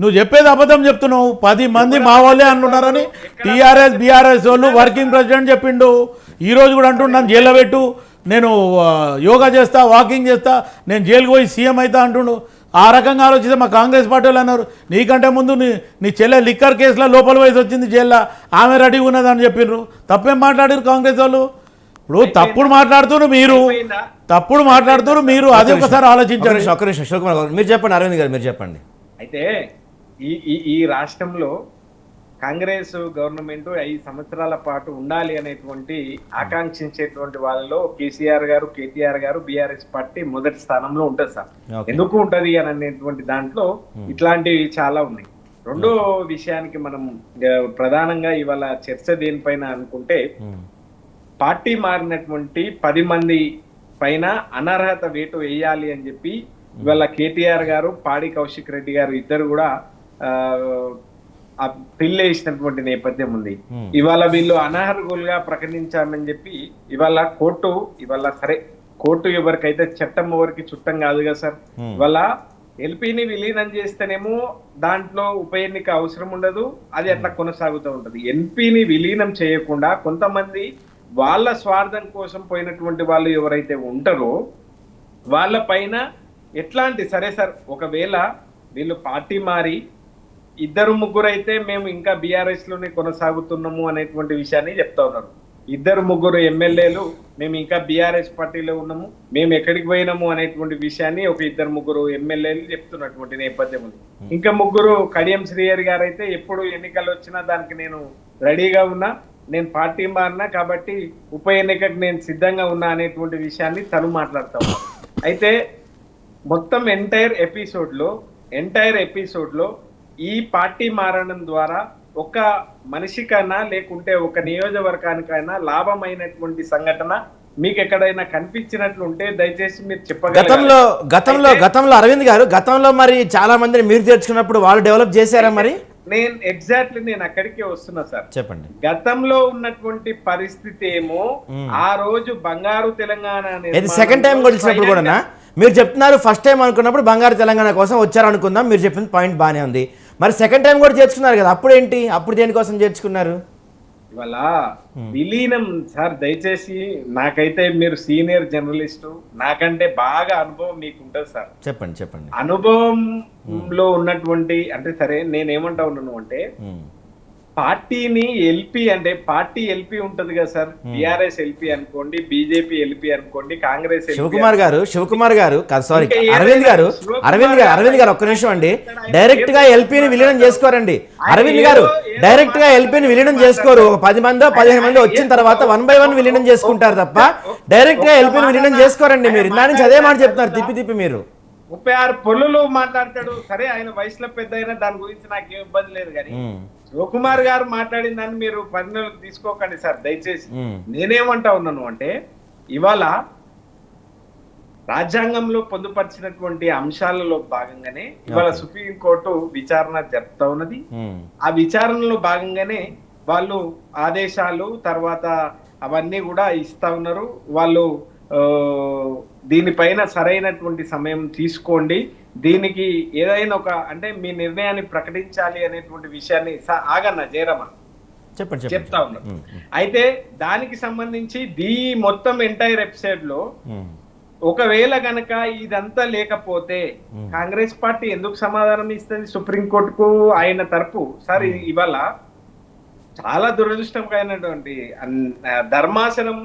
నువ్వు చెప్పేది అబద్ధం చెప్తున్నావు. 10 మంది మా వాళ్ళే అంటున్నారని టీఆర్ఎస్ బీఆర్ఎస్ వాళ్ళు వర్కింగ్ ప్రెసిడెంట్ చెప్పిండు. ఈరోజు కూడా అంటున్నాను జైల్లో పెట్టు, నేను యోగా చేస్తా, వాకింగ్ చేస్తా, నేను జైలుకు పోయి సీఎం అవుతా అంటుండు. ఆ రకంగా ఆలోచిస్తే మా కాంగ్రెస్ పార్టీ వాళ్ళు అన్నారు నీకంటే ముందు నీ చెల్లె లిక్కర్ కేసులో లోపల వయసు వచ్చింది జైల్లో, ఆమె రెడీగా ఉన్నదని చెప్పిండ్రు. తప్పేం మాట్లాడారు కాంగ్రెస్ వాళ్ళు? ఇప్పుడు తప్పుడు మాట్లాడుతున్నారు మీరు, అది ఒకసారి ఆలోచించారు. మీరు చెప్పండి అరవింద్ గారు, మీరు చెప్పండి. అయితే ఈ రాష్ట్రంలో కాంగ్రెస్ గవర్నమెంట్ 5 సంవత్సరాల పాటు ఉండాలి అనేటువంటి ఆకాంక్షించేటువంటి వాళ్ళలో కేసీఆర్ గారు, కేటీఆర్ గారు, బీఆర్ఎస్ పార్టీ మొదటి స్థానంలో ఉంటుంది సార్. ఎందుకు ఉంటది అని అనేటువంటి దాంట్లో ఇట్లాంటివి చాలా ఉన్నాయి. రెండో విషయానికి మనం ప్రధానంగా ఇవాళ చర్చ దేనిపైన అనుకుంటే, పార్టీ మారినటువంటి 10 మంది పైన అనర్హత వేటు వేయాలి అని చెప్పి ఇవాళ కేటీఆర్ గారు, పాడి కౌశిక్ రెడ్డి గారు ఇద్దరు కూడా పిల్లు వేసినటువంటి నేపథ్యం ఉంది. ఇవాళ వీళ్ళు అనర్హులుగా ప్రకటించామని చెప్పి ఇవాళ కోర్టు ఎవరికైతే చట్టం ఎవరికి చుట్టం కాదు కదా సార్. ఇవాళ ఎల్పీని విలీనం చేస్తేనేమో దాంట్లో ఉప ఎన్నిక అవసరం ఉండదు, అది అట్లా కొనసాగుతూ ఉంటది. ఎల్పీని విలీనం చేయకుండా కొంతమంది వాళ్ళ స్వార్థం కోసం పోయినటువంటి వాళ్ళు ఎవరైతే ఉంటారో వాళ్ళ పైన ఎట్లాంటి సరే సార్, ఒకవేళ వీళ్ళు పార్టీ మారి 2-3 అయితే మేము ఇంకా బీఆర్ఎస్ లోనే కొనసాగుతున్నాము అనేటువంటి విషయాన్ని చెప్తా ఉన్నారు. 2-3 ఎమ్మెల్యేలు మేము ఇంకా బీఆర్ఎస్ పార్టీలో ఉన్నాము, మేము ఎక్కడికి పోయినాము అనేటువంటి విషయాన్ని ఒక 2-3 ఎమ్మెల్యేలు చెప్తున్నటువంటి నేపథ్యం ఉంది. ఇంకా 3 కడియం శ్రీహరి గారు అయితే ఎప్పుడు ఎన్నికలు వచ్చినా దానికి నేను రెడీగా ఉన్నా, నేను పార్టీ మారినా కాబట్టి ఉప ఎన్నికకు నేను సిద్ధంగా ఉన్నా అనేటువంటి విషయాన్ని తను మాట్లాడతా ఉన్నా. అయితే మొత్తం ఎంటైర్ ఎపిసోడ్ లో ఈ పార్టీ మారడం ద్వారా ఒక మనిషికైనా లేకుంటే ఒక నియోజకవర్గానికైనా లాభమైనటువంటి సంఘటన మీకు ఎక్కడైనా కనిపించినట్లుంటే దయచేసి మీరు చెప్పగలరు. గతంలో అరవింద్ గారు, గతంలో మరి చాలా మందిని మీరు తెచ్చుకున్నప్పుడు వాళ్ళు డెవలప్ చేశారా? మరి నేను అక్కడికే వస్తున్నా సార్. చెప్పండి. గతంలో ఉన్నటువంటి పరిస్థితి ఏమో ఆ రోజు బంగారు తెలంగాణ సెకండ్ టైం కూడా ఇచ్చినప్పుడు కూడా మీరు చెప్తున్నారు ఫస్ట్ టైం అనుకున్నప్పుడు బంగారు తెలంగాణ కోసం వచ్చారు అనుకుందాం, మీరు చెప్పిన పాయింట్ బాగానే ఉంది. మరి సెకండ్ టైం కూడా చేర్చుకున్నారు కదా, అప్పుడు ఏంటి, అప్పుడు దేనికోసం చేర్చుకున్నారు? ఇవాళ విలీనం సార్, దయచేసి నాకైతే మీరు సీనియర్ జర్నలిస్టు, నాకంటే బాగా అనుభవం మీకు ఉంటుంది సార్. చెప్పండి. అనుభవంలో ఉన్నటువంటి అంటే సరే నేనేమంటా ఉన్నాను అంటే పార్టీని ఎల్పీ అంటే పార్టీ ఎల్పీ ఉంటది కదా సార్, టిఆర్ఎస్ ఎల్పీ అనుకోండి, బీజేపీ ఎల్పీ అనుకోండి, కాంగ్రెస్ శివకుమార్ గారు సారీ అరవింద్ గారు ఒక్క నిమిషం అండి. డైరెక్ట్ గా ఎల్పీని విలీనం చేసుకోరండి అరవింద్ గారు, డైరెక్ట్ గా ఎల్పీని విలీనం చేసుకోరు. 10 మందో 15 మంది వచ్చిన తర్వాత 1 by 1 విలీనం చేసుకుంటారు తప్ప డైరెక్ట్ గా ఎల్పీని విలీనం చేసుకోరండి. మీరు ఇందా నుంచి అదే మాట చెప్తున్నారు తిప్పి మీరు. 36 పొల్లులు మాట్లాడతాడు. సరే ఆయన వయసులో పెద్ద అయినా దాని గురించి నాకేం ఇబ్బంది లేదు కానీ శివకుమార్ గారు మాట్లాడిన దాన్ని మీరు పరిగణలోకి తీసుకోకండి సార్ దయచేసి. నేనేమంటా ఉన్నాను అంటే ఇవాళ రాజ్యాంగంలో పొందుపరిచినటువంటి అంశాలలో భాగంగానే ఇవాళ సుప్రీంకోర్టు విచారణ జరుపుతా ఉన్నది. ఆ విచారణలో భాగంగానే వాళ్ళు ఆదేశాలు తర్వాత అవన్నీ కూడా ఇస్తా ఉన్నారు. వాళ్ళు దీనిపైన సరైనటువంటి సమయం తీసుకోండి, దీనికి ఏదైనా ఒక అంటే మీ నిర్ణయాన్ని ప్రకటించాలి అనేటువంటి విషయాన్ని ఆగన్న జయరామ చెప్తా ఉన్నారు. అయితే దానికి సంబంధించి మొత్తం ఎంటైర్ ఎపిసోడ్ లో ఒకవేళ గనక ఇదంతా లేకపోతే కాంగ్రెస్ పార్టీ ఎందుకు సమాధానం ఇస్తుంది సుప్రీంకోర్టుకు ఆయన తరపు? సార్ ఇవాళ చాలా దురదృష్టమైనటువంటి ధర్మాసనం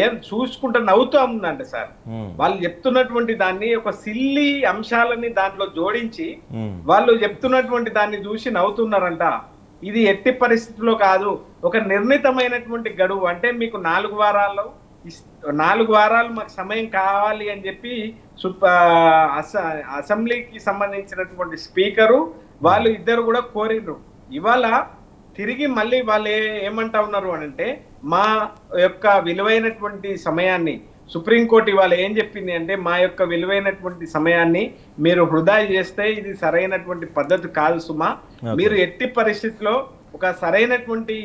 ఏం చూసుకుంటూ నవ్వుతూ ఉందంట సార్. వాళ్ళు చెప్తున్నటువంటి దాన్ని ఒక సిల్లీ అంశాలని దాంట్లో జోడించి వాళ్ళు చెప్తున్నటువంటి దాన్ని చూసి నవ్వుతున్నారంట. ఇది ఎట్టి పరిస్థితుల్లో కాదు, ఒక నిర్ణీతమైనటువంటి గడువు అంటే మీకు 4 వారాలు మాకు సమయం కావాలి అని చెప్పి అసెంబ్లీకి సంబంధించినటువంటి స్పీకరు వాళ్ళు ఇద్దరు కూడా కోరిండ్రు. ఇవాళ తిరిగి మళ్ళీ వాళ్ళు ఏమంటా ఉన్నారు అని అంటే మా యొక్క విలువైనటువంటి సమయాన్ని సుప్రీంకోర్టు ఇవాళ ఏం చెప్పింది అంటే మా యొక్క విలువైనటువంటి సమయాన్ని మీరు వృధా చేస్తే ఇది సరైనటువంటి పద్ధతి కాదు సుమా, మీరు ఎట్టి పరిస్థితిలో ఒక సరైనటువంటి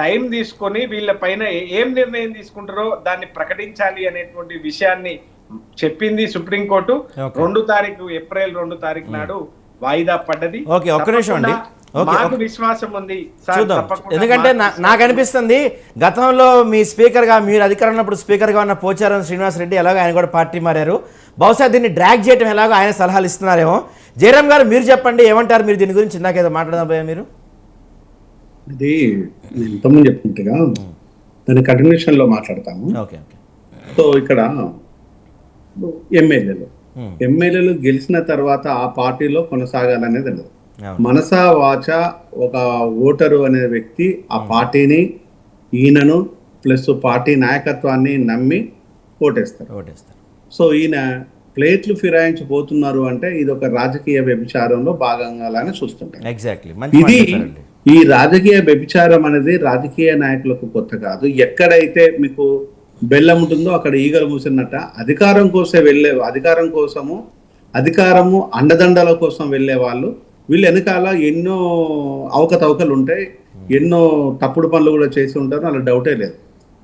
టైం తీసుకొని వీళ్ళ పైన ఏం నిర్ణయం తీసుకుంటారో దాన్ని ప్రకటించాలి అనేటువంటి విషయాన్ని చెప్పింది సుప్రీంకోర్టు. 2 తారీఖు ఏప్రిల్ 2 తారీఖు నాడు వాయిదా పడ్డది. ఒక్క నిమిషం అండి, మాకు విశ్వాసం ఉంది చూద్దాం. ఎందుకంటే నాకు అనిపిస్తుంది గతంలో మీ స్పీకర్గా మీరు అధికారంలో ఉన్నప్పుడు స్పీకర్గా ఉన్న పోచారం శ్రీనివాస్ రెడ్డి ఎలాగో ఆయన కూడా పార్టీ మారారు, బహుశా దీన్ని డ్రాగ్ చేయడం ఎలాగో ఆయన సలహాలు ఇస్తున్నారేమో. జయరామ్ గారు మీరు చెప్పండి, ఏమంటారు మీరు దీని గురించి? ఇందాకేదో మాట్లాడదాం పోయా మీరు. ఇది నేను ఇంతకుముందు చెప్పుకుంటుగా దాని కంటిన్యూషన్ లో మాట్లాడతాము. సో ఇక్కడ ఎమ్మెల్యేలు గెలిచిన తర్వాత ఆ పార్టీలో కొనసాగాలనేది లేదు. మనసా వాచ ఒక ఓటరు అనే వ్యక్తి ఆ పార్టీని ఈయనను ప్లస్ పార్టీ నాయకత్వాన్ని నమ్మి ఓటేస్తారు. సో ఈయన ప్లేట్లు ఫిరాయించిపోతున్నారు అంటే ఇది ఒక రాజకీయ వ్యభిచారంలో భాగంగానే చూస్తుంటారు. ఇది ఈ రాజకీయ వ్యభిచారం అనేది రాజకీయ నాయకులకు కొత్త కాదు. ఎక్కడైతే మీకు బెల్లం ఉంటుందో అక్కడ ఈగలు మూసినట్ట అధికారము అండదండల కోసం వెళ్ళే వాళ్ళు వీళ్ళు వెనకాల ఎన్నో అవకతవకలు ఉంటాయి, ఎన్నో తప్పుడు పనులు కూడా చేసి ఉంటారు, అలా డౌటే లేదు.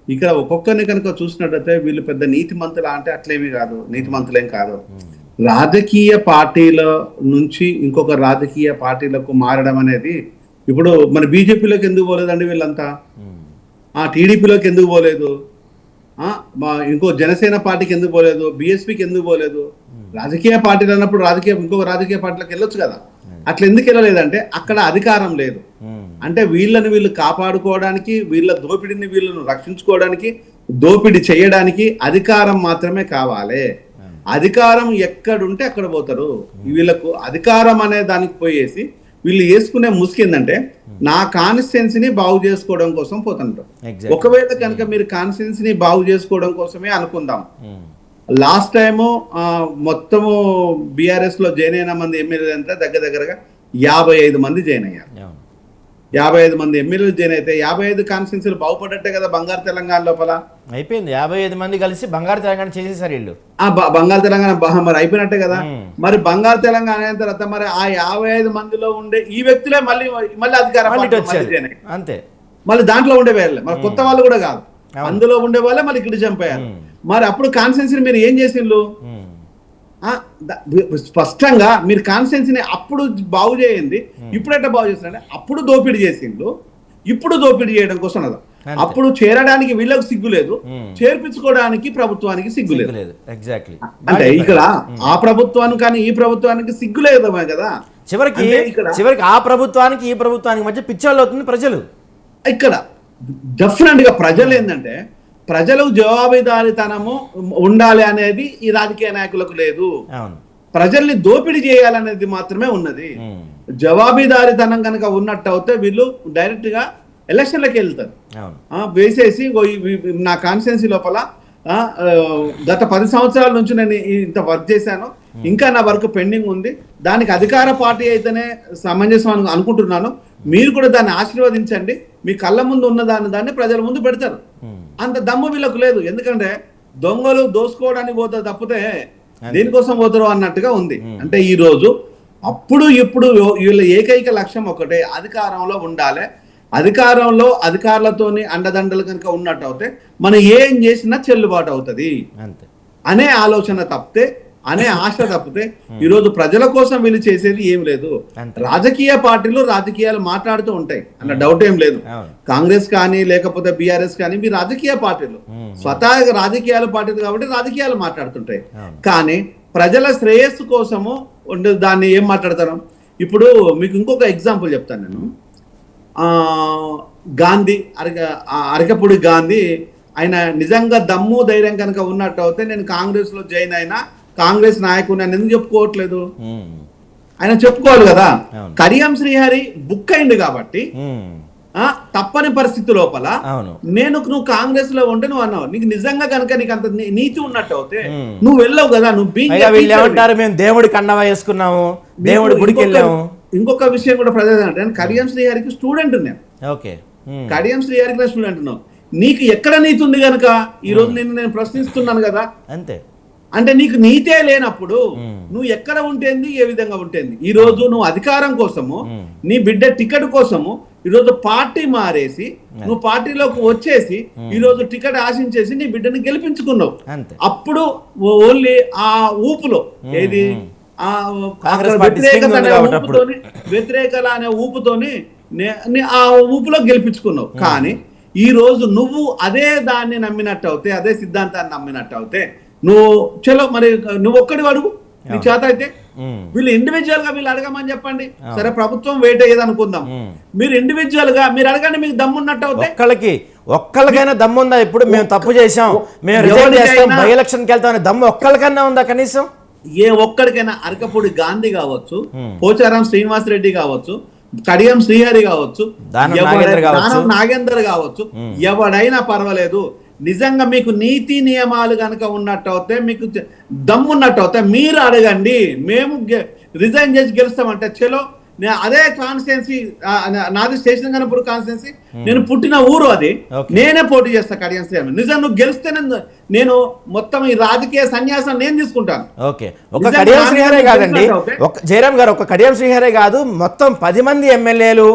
ఇక్కడ ఒక్కొక్కరిని కనుక చూసినట్టయితే వీళ్ళు పెద్ద నీతిమంతులు అంటే అట్లేమీ కాదు, నీతిమంతులేం కాదు. రాజకీయ పార్టీల నుంచి ఇంకొక రాజకీయ పార్టీలకు మారడం అనేది ఇప్పుడు మన బీజేపీలోకి ఎందుకు పోలేదండి వీళ్ళంతా? టీడీపీలోకి ఎందుకు పోలేదు? ఇంకో జనసేన పార్టీకి ఎందుకు పోలేదు? బీఎస్పీకి ఎందుకు పోలేదు? రాజకీయ పార్టీలు అన్నప్పుడు ఇంకొక రాజకీయ పార్టీలకు వెళ్ళొచ్చు కదా. అట్లా ఎందుకు వెళ్ళలేదంటే అక్కడ అధికారం లేదు. అంటే వీళ్ళు కాపాడుకోవడానికి, వీళ్ళ దోపిడిని వీళ్ళను రక్షించుకోవడానికి, దోపిడి చేయడానికి అధికారం మాత్రమే కావాలి. అధికారం ఎక్కడుంటే అక్కడ పోతారు. వీళ్ళకు అధికారం అనే దానికి పోయేసి వీళ్ళు వేసుకునే ముసుకేందంటే నా కాన్స్టిట్యున్సీని బాగు చేసుకోవడం కోసం పోతుంటారు. ఒకవేళ కనుక మీరు కాన్స్టిట్యున్సీని బాగు చేసుకోవడం కోసమే అనుకుందాం, లాస్ట్ టైము మొత్తము బీఆర్ఎస్ లో జాయిన్ అయిన మంది ఎమ్మెల్యేలు అంటే దగ్గరగా 55 మంది జాయిన్ అయ్యారు. 55 మంది ఎమ్మెల్యేలు జాయిన్ అయితే 55 కాన్స్టిట్యున్సీలు బాగుపడ్డట్టే కదా బంగారు తెలంగాణ లోపల. అయిపోయింది, 55 మంది కలిసి బంగారు తెలంగాణ చేసేసారు వీళ్ళు. బంగారు తెలంగాణ మరి అయిపోయినట్టే కదా. మరి బంగారు తెలంగాణ అయిన తర్వాత మరి ఆ 55 మందిలో ఉండే ఈ వ్యక్తులే మళ్ళీ అధికారం అంతే, మళ్ళీ దాంట్లో ఉండే వాళ్ళే, మరి కొత్త వాళ్ళు కూడా కాదు, అందులో ఉండే వాళ్ళే మళ్ళీ ఇక్కడ చంపారు. మరి అప్పుడు కాన్స్టిట్యున్సీని మీరు ఏం చేసిండ్రు? స్పష్టంగా మీరు కాన్స్టిట్యున్సీని అప్పుడు బాగు చేయండి, ఇప్పుడెట్లా బాగు చేస్తారంటే అప్పుడు దోపిడీ చేసిండ్రు, ఇప్పుడు దోపిడీ చేయడం కోసం అదా. అప్పుడు చేరడానికి వీళ్ళకు సిగ్గు లేదు, చేర్పించుకోవడానికి ప్రభుత్వానికి సిగ్గు లేదు. అంటే ఇక్కడ ఆ ప్రభుత్వానికి కానీ ఈ ప్రభుత్వానికి సిగ్గు లేదు కదా. చివరికి ఆ ప్రభుత్వానికి ఈ ప్రభుత్వానికి మధ్య పిచ్చోళ్ళు అవుతుంది ప్రజలు. ఇక్కడ డెఫినెట్ గా ప్రజలు ఏంటంటే ప్రజలకు జవాబుదారీతనము ఉండాలి అనేది ఈ రాజకీయ నాయకులకు లేదు. ప్రజల్ని దోపిడీ చేయాలనేది మాత్రమే ఉన్నది. జవాబుదారీతనం కనుక ఉన్నట్టు అయితే వీళ్ళు డైరెక్ట్ గా ఎలక్షన్లకు వెళ్తారు. వేసేసి నా కాన్స్టిట్యున్సీ లోపల గత 10 సంవత్సరాల నుంచి నేను ఇంత వర్క్ చేశాను, ఇంకా నా వర్క్ పెండింగ్ ఉంది, దానికి అధికార పార్టీ అయితేనే సమంజసం అనుకుంటున్నాను, మీరు కూడా దాన్ని ఆశీర్వదించండి, మీ కళ్ళ ముందు ఉన్న దాన్ని ప్రజల ముందు పెడతారు. అంత దమ్ము వీళ్ళకు లేదు, ఎందుకంటే దొంగలు దోసుకోవడానికి పోతారు తప్పితే దేనికోసం పోతారు అన్నట్టుగా ఉంది. అంటే ఈ రోజు అప్పుడు ఇప్పుడు వీళ్ళ ఏకైక లక్ష్యం ఒకటే, అధికారంలో ఉండాలి, అధికారంలో అధికారులతోని అండదండలు కనుక ఉన్నట్టు అవుతే మనం ఏం చేసినా చెల్లుబాటు అవుతుంది అనే ఆలోచన తప్పితే, అనే ఆశ తప్పితే ఈరోజు ప్రజల కోసం వీళ్ళు చేసేది ఏం లేదు. రాజకీయ పార్టీలు రాజకీయాలు మాట్లాడుతూ ఉంటాయి అన్న డౌట్ ఏం లేదు. కాంగ్రెస్ కానీ లేకపోతే బీఆర్ఎస్ కానీ మీ రాజకీయ పార్టీలు స్వతహాగా రాజకీయాల పార్టీలు కాబట్టి రాజకీయాలు మాట్లాడుతుంటాయి. కానీ ప్రజల శ్రేయస్సు కోసము దాన్ని ఏం మాట్లాడతారు? ఇప్పుడు మీకు ఇంకొక ఎగ్జాంపుల్ చెప్తాను నేను. గాంధీ అరకపూడి గాంధీ, ఆయన నిజంగా దమ్ము ధైర్యం కనుక ఉన్నట్టు అయితే నేను కాంగ్రెస్ లో జాయిన్ అయినా, కాంగ్రెస్ నాయకుని అని ఎందుకు చెప్పుకోవట్లేదు? ఆయన చెప్పుకోవాలి కదా. కడియం శ్రీహరి బుక్ అయింది కాబట్టి తప్పని పరిస్థితి లోపల నువ్వు కాంగ్రెస్ లో ఉంటే నువ్వు అన్నావు, నీకు నిజంగా కనుక నీకు అంత నీతి ఉన్నట్టు అయితే నువ్వు వెళ్ళవు కదా. నువ్వు మేము దేవుడి కండవా వేసుకున్నాము, దేవుడి గుడికి వెళ్ళాము. ఇంకొక విషయం కూడా ప్రజలు, కడియం శ్రీహరికి స్టూడెంట్ నేను, కడియం శ్రీహరికి స్టూడెంట్ ఉన్నావు, నీకు ఎక్కడ నీతి ఉంది కనుక ఈ రోజు నేను ప్రశ్నిస్తున్నాను కదా. అంతే, అంటే నీకు నీతే లేనప్పుడు నువ్వు ఎక్కడ ఉంటేంది, ఏ విధంగా ఉంటేంది? ఈ రోజు నువ్వు అధికారం కోసము, నీ బిడ్డ టికెట్ కోసము ఈ రోజు పార్టీ మారేసి నువ్వు పార్టీలోకి వచ్చేసి ఈ రోజు టికెట్ ఆశించేసి నీ బిడ్డని గెలిపించుకున్నావు. అప్పుడు ఓన్లీ ఆ ఊపులో ఏది వ్యతిరేకత అనే ఊపుతోని ఆ ఊపులో గెలిపించుకున్నావు. కానీ ఈ రోజు నువ్వు అదే దాన్ని నమ్మినట్టు అవుతే, అదే సిద్ధాంతాన్ని నమ్మినట్టు అవుతే నువ్వు చలో మరి నువ్వు ఒక్కడి అడుగు, నీ చేత అయితే. వీళ్ళు ఇండివిజువల్ గా వీళ్ళు అడగమని చెప్పండి, సరే ప్రభుత్వం వెయిట్ అయ్యేది అనుకుందాం. మీరు ఇండివిజువల్ గా మీరు అడగండి, మీకు దమ్మున్నట్టు అవుతే. ఒక్కళ్ళకైనా దమ్ము ఉందా? ఇప్పుడు మేము తప్పు చేసాం, మేము రిజైన్ చేస్తాం, బై ఎలక్షన్కి వెళ్తాం దమ్ము ఒక్కళ్ళకన్నా ఉందా కనీసం? ఏ ఒక్కడికైనా, అరకపూడి గాంధీ కావచ్చు, పోచారం శ్రీనివాసరెడ్డి కావచ్చు, కడియం శ్రీహరి కావచ్చు, నాగేందర్ కావచ్చు, ఎవడైనా పర్వాలేదు, నిజంగా మీకు నీతి నియమాలు కనుక ఉన్నట్టు అవుతే, మీకు దమ్మున్నట్టు అవుతే మీరు అడగండి. మేము రిజైన్ చేసి గెలుస్తామంటే చలో. అదే కాన్స్టిట్యున్సీ నాది స్టేషన్ గణపూర్ కాన్స్టిట్యున్సీ, నేను పుట్టిన ఊరు అది, నేనే పోటీ చేస్తా కడియం శ్రీహరి. నిజం నువ్వు గెలిస్తే నేను మొత్తం ఈ రాజకీయ సన్యాసం నేను తీసుకుంటాను. ఓకే, ఒక కడియం శ్రీహరే కాదండి జయరామ్ గారు, ఒక కడియం శ్రీహరే కాదు, మొత్తం 10 మంది ఎమ్మెల్యేలు,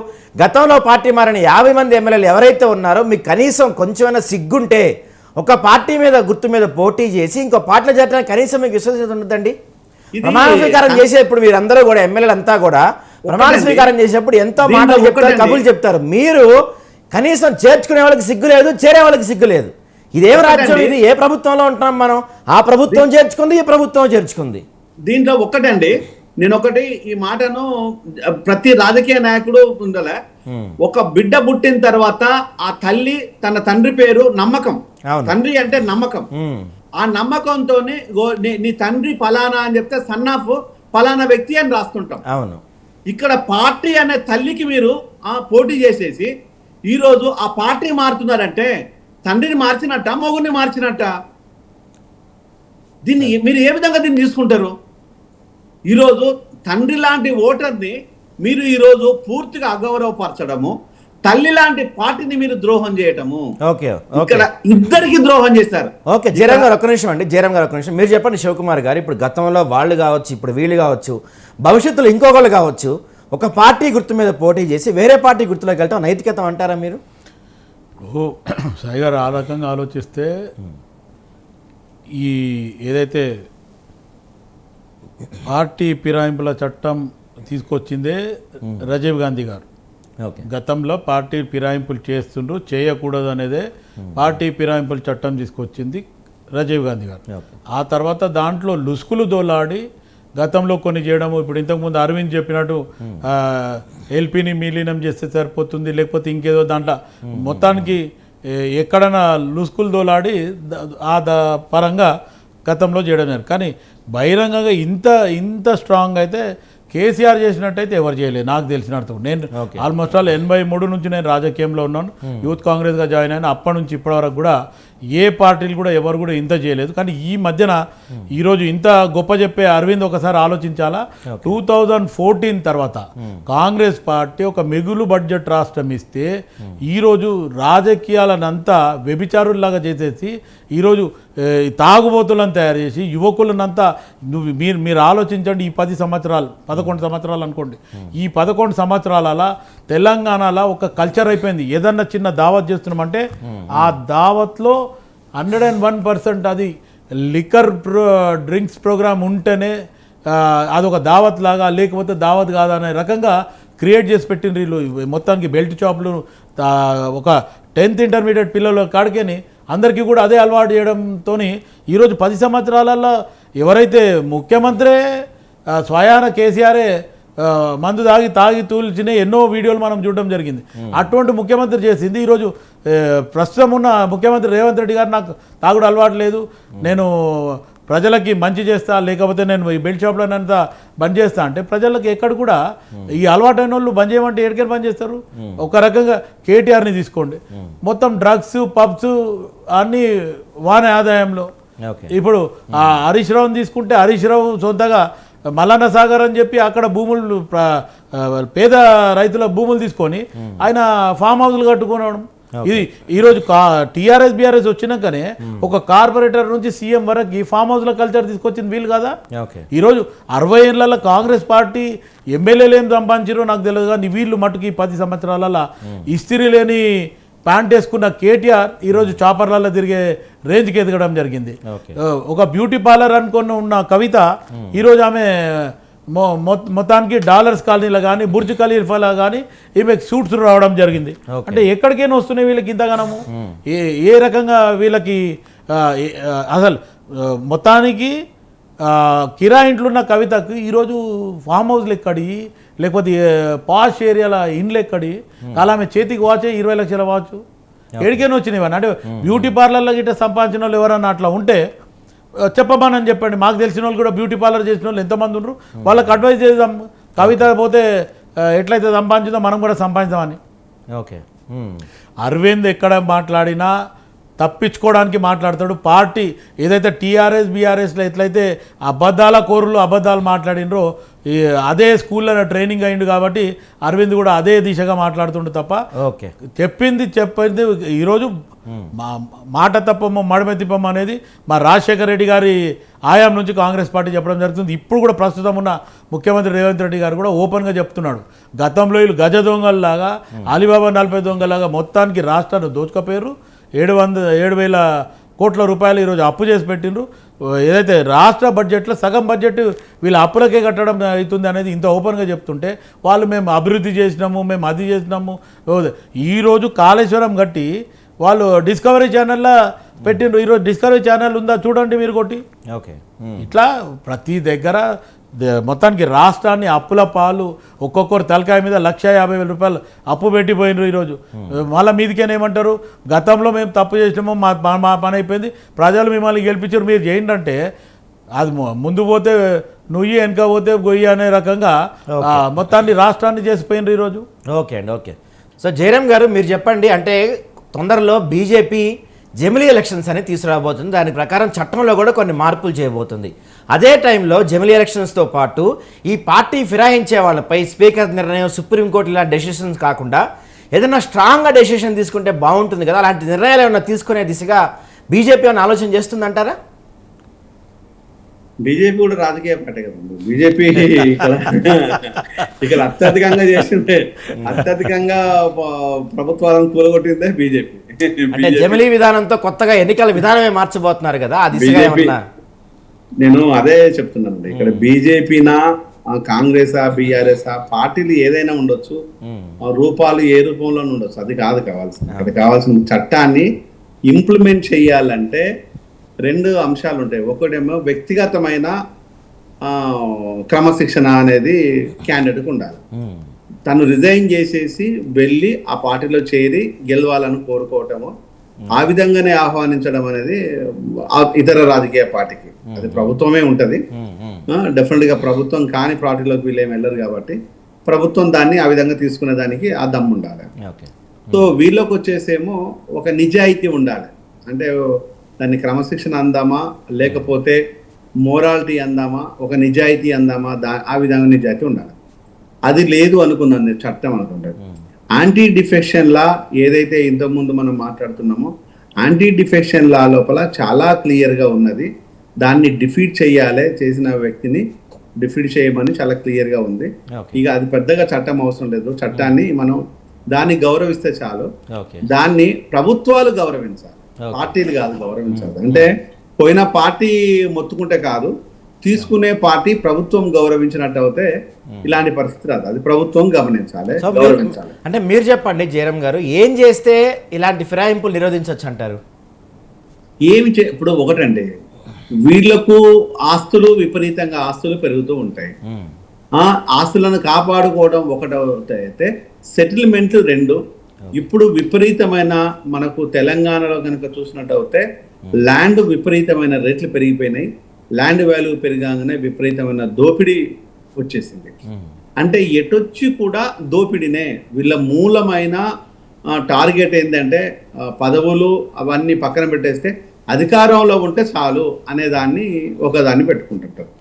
గతంలో పార్టీ మారిన 50 మంది ఎమ్మెల్యేలు ఎవరైతే ఉన్నారో మీకు కనీసం కొంచెమైనా సిగ్గుంటే ఒక పార్టీ మీద గుర్తు మీద పోటీ చేసి ఇంకో పార్టీలో చేరడానికి కనీసం మీకు విశ్వసనీయత ఉండదండి. ప్రమాణ స్వీకారం చేసేప్పుడు మీరందరూ కూడా ఎమ్మెల్యేలు అంతా కూడా ప్రమాణ స్వీకారం చేసేప్పుడు ఎంతో మాటలు చెప్తారు, కబుర్లు చెప్తారు. మీరు కనీసం చేర్చుకునే వాళ్ళకి సిగ్గు లేదు, చేరే వాళ్ళకి సిగ్గు లేదు. ఇదేం రాజ్యం ఇది? ఏ ప్రభుత్వంలో ఉంటున్నాం మనం? ఆ ప్రభుత్వం చేర్చుకుంది, ఈ ప్రభుత్వం చేర్చుకుంది. దీంట్లో ఒక్కటండి, నేను ఒకటి ఈ మాటను ప్రతి రాజకీయ నాయకుడు ఉండాలి. ఒక బిడ్డ పుట్టిన తర్వాత ఆ తల్లి తన తండ్రి పేరు నమ్మకం, తండ్రి అంటే నమ్మకం, ఆ నమ్మకంతో నీ తండ్రి ఫలానా అని చెప్తే సన్ ఆఫ్ ఫలానా వ్యక్తి అని రాస్తుంటాం. అవును, ఇక్కడ పార్టీ అనే తల్లికి మీరు పోటీ చేసేసి ఈరోజు ఆ పార్టీ మారుతున్నారంటే తండ్రిని మార్చినట్ట, మొగుడిని మార్చినట్ట? దీన్ని మీరు ఏ విధంగా దీన్ని తీసుకుంటారు? ఈరోజు తండ్రి లాంటి ఓటర్ని మీరు ఈరోజు పూర్తిగా అగౌరవపరచడము, తల్లి లాంటి పార్టీని మీరు ద్రోహం చేయటము, ఇక్కడ ఇద్దరికి ద్రోహం చేశారు. ఓకే, జయరామ్ గారు ఒక్క నిమిషం అండి, జయరామ్ గారు ఒక్క నిమిషం. మీరు చెప్పండి శివకుమార్ గారు, ఇప్పుడు గతంలో వాళ్ళు కావచ్చు, ఇప్పుడు వీళ్ళు కావచ్చు, భవిష్యత్తులో ఇంకొకళ్ళు కావచ్చు, ఒక పార్టీ గుర్తు మీద పోటీ చేసి వేరే పార్టీ గుర్తులోకి వెళ్తాం నైతికత అంటారా మీరు? సాయి గారు ఆ రకంగా ఆలోచిస్తే ఈ ఏదైతే పార్టీ ఫిరాయింపుల చట్టం తీసుకొచ్చిందే రాజీవ్ గాంధీ గారు. గతంలో పార్టీ ఫిరాయింపులు చేస్తుండ్రు, చేయకూడదు అనేదే పార్టీ ఫిరాయింపుల చట్టం తీసుకొచ్చింది రాజీవ్ గాంధీ గారు. ఆ తర్వాత దాంట్లో లుసుకులు దోలాడి గతంలో కొన్ని చేయడము, ఇప్పుడు ఇంతకుముందు అరవింద్ చెప్పినట్టు ఎల్పీని విలీనం చేస్తే సరిపోతుంది, లేకపోతే ఇంకేదో దాంట్లో మొత్తానికి ఎక్కడైనా లుసుకులు దోలాడి ఆ పరంగా గతంలో చేయడం జరిగింది. కానీ బహిరంగంగా ఇంత స్ట్రాంగ్ అయితే కేసీఆర్ చేసినట్టయితే ఎవరు చేయలేదు నాకు తెలిసినట్టు. నేను ఆల్మోస్ట్ ఆల్ 83 నుంచి నేను రాజకీయంలో ఉన్నాను, యూత్ కాంగ్రెస్గా జాయిన్ అయినా. అప్పటి నుంచి ఇప్పటి వరకు కూడా ఏ పార్టీలు కూడా ఎవరు కూడా ఇంత చేయలేదు. కానీ ఈ మధ్యన ఈరోజు ఇంత గొప్ప చెప్పే అరవింద్ ఒకసారి ఆలోచించాలా. 2014 తర్వాత కాంగ్రెస్ పార్టీ ఒక మిగులు బడ్జెట్ రాష్ట్రం ఇస్తే ఈరోజు రాజకీయాలనంతా వ్యభిచారుల్లాగా చేసేసి ఈరోజు తాగుబోతులను తయారు చేసి యువకులనంతా మీరు ఆలోచించండి. ఈ 10 సంవత్సరాలు 11 సంవత్సరాలు అనుకోండి, ఈ 11 సంవత్సరాల తెలంగాణలో ఒక కల్చర్ అయిపోయింది. ఏదన్నా చిన్న దావత్ చేస్తున్నామంటే ఆ దావత్లో 101% అది లిక్కర్ డ్రింక్స్ ప్రోగ్రామ్ ఉంటేనే అదొక దావత్ లాగా, లేకపోతే దావత్ కాదా అనే రకంగా క్రియేట్ చేసి పెట్టిండ్రు వీళ్ళు. మొత్తానికి బెల్ట్ షాపులు ఒక 10th ఇంటర్మీడియట్ పిల్లల కాడికేని అందరికీ కూడా అదే అలవాటు చేయడంతో ఈరోజు 10 సంవత్సరాలలో ఎవరైతే ముఖ్యమంత్రి స్వయాన కేసీఆరే మందు తాగి తూల్చిన ఎన్నో వీడియోలు మనం చూడడం జరిగింది. అటువంటి ముఖ్యమంత్రి చేసింది ఈరోజు ప్రస్తుతం ఉన్న ముఖ్యమంత్రి రేవంత్ రెడ్డి గారు నాకు తాగుడు అలవాటు లేదు, నేను ప్రజలకి మంచి చేస్తా, లేకపోతే నేను ఈ బెల్ట్ షాప్లోనంతా బంద్ చేస్తా అంటే ప్రజలకు ఎక్కడ కూడా ఈ అలవాటైన వాళ్ళు బంద్ చేయమంటే ఎక్కడికైనా బంద్ చేస్తారు. ఒక రకంగా కేటీఆర్ని తీసుకోండి, మొత్తం డ్రగ్స్ పబ్స్ అన్నీ వాని ఆదాయంలో. ఇప్పుడు హరీష్ రావుని తీసుకుంటే హరీష్ రావు సొంతగా మల్లన్న సాగర్ అని చెప్పి అక్కడ భూములు పేద రైతుల భూములు తీసుకొని ఆయన ఫామ్ హౌస్లు కట్టుకోవడం. ఇది ఈరోజు టీఆర్ఎస్ బీఆర్ఎస్ వచ్చినాకనే ఒక కార్పొరేటర్ నుంచి సీఎం వరకు ఈ ఫామ్ హౌస్ల కల్చర్ తీసుకొచ్చింది వీళ్ళు కదా. ఈరోజు 60 ఏళ్లలో కాంగ్రెస్ పార్టీ ఎమ్మెల్యేలు ఏం సంపాదించారో నాకు తెలియదు, కానీ వీళ్ళు మటుకి 10 సంవత్సరాలలో ఇస్త్రీ లేని ప్యాంట్ వేసుకున్న కేటీఆర్ ఈరోజు చాపర్లలో తిరిగే రేంజ్కి ఎదగడం జరిగింది. ఒక బ్యూటీ పార్లర్ అనుకుని ఉన్న కవిత ఈరోజు ఆమె మొత్తానికి డాలర్స్ కాలనీలో కానీ బుర్జ్ ఖలీఫాలో కానీ ఈమెకు సూట్స్ రావడం జరిగింది. అంటే ఎక్కడికైనా వస్తున్నాయి వీళ్ళకి ఇంతగానము. ఏ రకంగా వీళ్ళకి అసలు మొత్తానికి కిరాయి ఇంట్లో ఉన్న కవితకు ఈరోజు ఫామ్ హౌస్లు ఎక్కడి, లేకపోతే పాష్ ఏరియాల ఇండ్లు ఎక్కడి, అలా ఆమె చేతికి వాచే 20 లక్షల వాచ్ ఎడికైనా వచ్చినాయి. అంటే బ్యూటీ పార్లర్లో గిట్ట సంపాదించిన వాళ్ళు ఎవరన్నా అట్లా ఉంటే చెప్పమని చెప్పండి. మాకు తెలిసిన వాళ్ళు కూడా బ్యూటీ పార్లర్ చేసిన వాళ్ళు ఎంతమంది ఉన్నారు, వాళ్ళకి అడ్వైజ్ చేద్దాం. కవిత పోతే ఎట్లయితే సంపాదించిందో మనం కూడా సంపాదించామని. అరవింద్ ఎక్కడ మాట్లాడినా తప్పించుకోవడానికి మాట్లాడతాడు. పార్టీ ఏదైతే టీఆర్ఎస్ బీఆర్ఎస్లో ఎట్లయితే అబద్ధాల కోరులు అబద్ధాలు మాట్లాడినరో అదే స్కూల్లో ట్రైనింగ్ అయిండు కాబట్టి అరవింద్ కూడా అదే దిశగా మాట్లాడుతుండు తప్ప చెప్పింది ఈరోజు మాట తప్పము మడమ తిప్పము అనేది మా రాజశేఖర రెడ్డి గారి ఆయాం నుంచి కాంగ్రెస్ పార్టీ చెప్పడం జరుగుతుంది. ఇప్పుడు కూడా ప్రస్తుతం ఉన్న ముఖ్యమంత్రి రేవంత్ రెడ్డి గారు కూడా ఓపెన్గా చెప్తున్నాడు, గతంలో వీళ్ళు గజ దొంగల్లాగా అలీబాబా 40 దొంగలాగా మొత్తానికి రాష్ట్రాన్ని దోచుకపోయారు. 7,000 కోట్ల రూపాయలు ఈరోజు అప్పు చేసి పెట్టిండ్రు. ఏదైతే రాష్ట్ర బడ్జెట్లో సగం బడ్జెట్ వీళ్ళ అప్పులకే కట్టడం అవుతుంది అనేది ఇంత ఓపెన్గా చెప్తుంటే వాళ్ళు మేము అభివృద్ధి చేసినాము, మేము అది చేసినాము. ఈరోజు కాళేశ్వరం కట్టి వాళ్ళు డిస్కవరీ ఛానల్లో పెట్టిండ్రు. ఈరోజు డిస్కవరీ ఛానల్ ఉందా చూడండి మీరు కొట్టి. ఇట్లా ప్రతి దగ్గర మొత్తానికి రాష్ట్రాన్ని అప్పుల పాలు, ఒక్కొక్కరు తలకాయ మీద 1,50,000 రూపాయలు అప్పు పెట్టిపోయినారు. ఈరోజు మళ్ళీ మీదికేనేమంటారు, గతంలో మేము తప్పు చేసినామో మా పని అయిపోయింది, ప్రజలు మిమ్మల్ని గెలిపించారు మీరు చేయండి అంటే అది ముందు పోతే నుయ్యి వెనక పోతే గొయ్యి అనే రకంగా మొత్తాన్ని రాష్ట్రాన్ని చేసిపోయినారు ఈరోజు. ఓకే. సో జయరామ్ గారు మీరు చెప్పండి, అంటే తొందరలో బీజేపీ జమిలీ ఎలక్షన్స్ అని తీసుకురాబోతుంది. దాని ప్రకారం చట్టంలో కూడా కొన్ని మార్పులు చేయబోతుంది. అదే టైంలో జమిలీ ఎలక్షన్స్తో పాటు ఈ పార్టీ ఫిరాయించే వాళ్ళపై స్పీకర్ నిర్ణయం, సుప్రీంకోర్టు ఇలా డెసిషన్స్ కాకుండా ఏదైనా స్ట్రాంగ్గా డెసిషన్ తీసుకుంటే బాగుంటుంది కదా. అలాంటి నిర్ణయాలు ఏమైనా తీసుకునే దిశగా బీజేపీ ఏమైనా ఆలోచన చేస్తుందంటారా? బీజేపీ కూడా రాజకీయ పార్టీ కదండి. బీజేపీ ఇక్కడ అత్యధికంగా చేసిందే, అత్యధికంగా ప్రభుత్వాలను కూలగొట్టిందే బీజేపీ. అంటే జమిలీ విధానంతో కొత్తగా ఎన్నికల విధానమే మార్చబోతున్నారు కదా, అది నేను అదే చెప్తున్నానండి. ఇక్కడ బీజేపీనా కాంగ్రెసా బీఆర్ఎస్ పార్టీలు ఏదైనా ఉండొచ్చు, రూపాలు ఏ రూపంలోనూ ఉండొచ్చు, అది కాదు కావాల్సింది. అది కావాల్సిన చట్టాన్ని ఇంప్లిమెంట్ చేయాలంటే 2 అంశాలు ఉంటాయి. ఒకటేమో వ్యక్తిగతమైన క్రమశిక్షణ అనేది క్యాండిడేట్కి ఉండాలి. తను రిజైన్ చేసేసి వెళ్ళి ఆ పార్టీలో చేరి గెలవాలని కోరుకోవటము, ఆ విధంగానే ఆహ్వానించడం అనేది ఇతర రాజకీయ పార్టీకి, అది ప్రభుత్వమే ఉంటది. డెఫినెట్ గా ప్రభుత్వం కాని పార్టీలోకి వీళ్ళేం వెళ్ళరు కాబట్టి ప్రభుత్వం దాన్ని ఆ విధంగా తీసుకునే దానికి ఆ దమ్ము ఉండాలి. సో వీళ్ళకి వచ్చేసేమో ఒక నిజాయితీ ఉండాలి. అంటే దాన్ని క్రమశిక్షణ అందామా లేకపోతే మోరాలిటీ అందామా ఒక నిజాయితీ అందామా ఆ విధంగా నిజాయితీ ఉండాలి. అది లేదు అనుకున్నాను నేను, చట్టం అనుకుంటాను. యాంటీ డిఫెక్షన్ లా ఏదైతే ఇంతకుముందు మనం మాట్లాడుతున్నామో యాంటీ డిఫెక్షన్ లా లోపల చాలా క్లియర్గా ఉన్నది. దాన్ని డిఫీట్ చేయాలి, చేసిన వ్యక్తిని డిఫీట్ చేయమని చాలా క్లియర్గా ఉంది. ఇక అది పెద్దగా చట్టం అవసరం లేదు. చట్టాన్ని మనం దాన్ని గౌరవిస్తే చాలు. దాన్ని ప్రభుత్వాలు గౌరవించాలి, పార్టీలు కాదు గౌరవించాలి. అంటే పోయిన పార్టీ మొత్తుకుంటే కాదు, తీసుకునే పార్టీ ప్రభుత్వం గౌరవించినట్టు అయితే ఇలాంటి పరిస్థితి రాదు. అది ప్రభుత్వం గమనించాలి, గౌరవించాలి. అంటే మీరు చెప్పండి జయరాం గారు, ఏం చేస్తే ఇలాంటి ఫిరాయింపులు నిరోధించవచ్చు అంటారు? ఇప్పుడు ఒకటండి, వీళ్లకు ఆస్తులు విపరీతంగా ఆస్తులు పెరుగుతూ ఉంటాయి. ఆస్తులను కాపాడుకోవడం ఒకటైతే సెటిల్మెంట్లు రెండు. ఇప్పుడు విపరీతమైన మనకు తెలంగాణలో కనుక చూసినట్టు అయితే ల్యాండ్ విపరీతమైన రేట్లు పెరిగిపోయినాయి. ల్యాండ్ వాల్యూ పెరిగానే విపరీతమైన దోపిడీ వచ్చేసింది. అంటే ఎటొచ్చి కూడా దోపిడీనే. వీళ్ళ మూలమైన టార్గెట్ ఏంటంటే పదవులు అవన్నీ పక్కన పెట్టేస్తే అధికారంలో ఉంటే చాలు అనే దాన్ని ఒకదాన్ని పెట్టుకుంటుంటారు.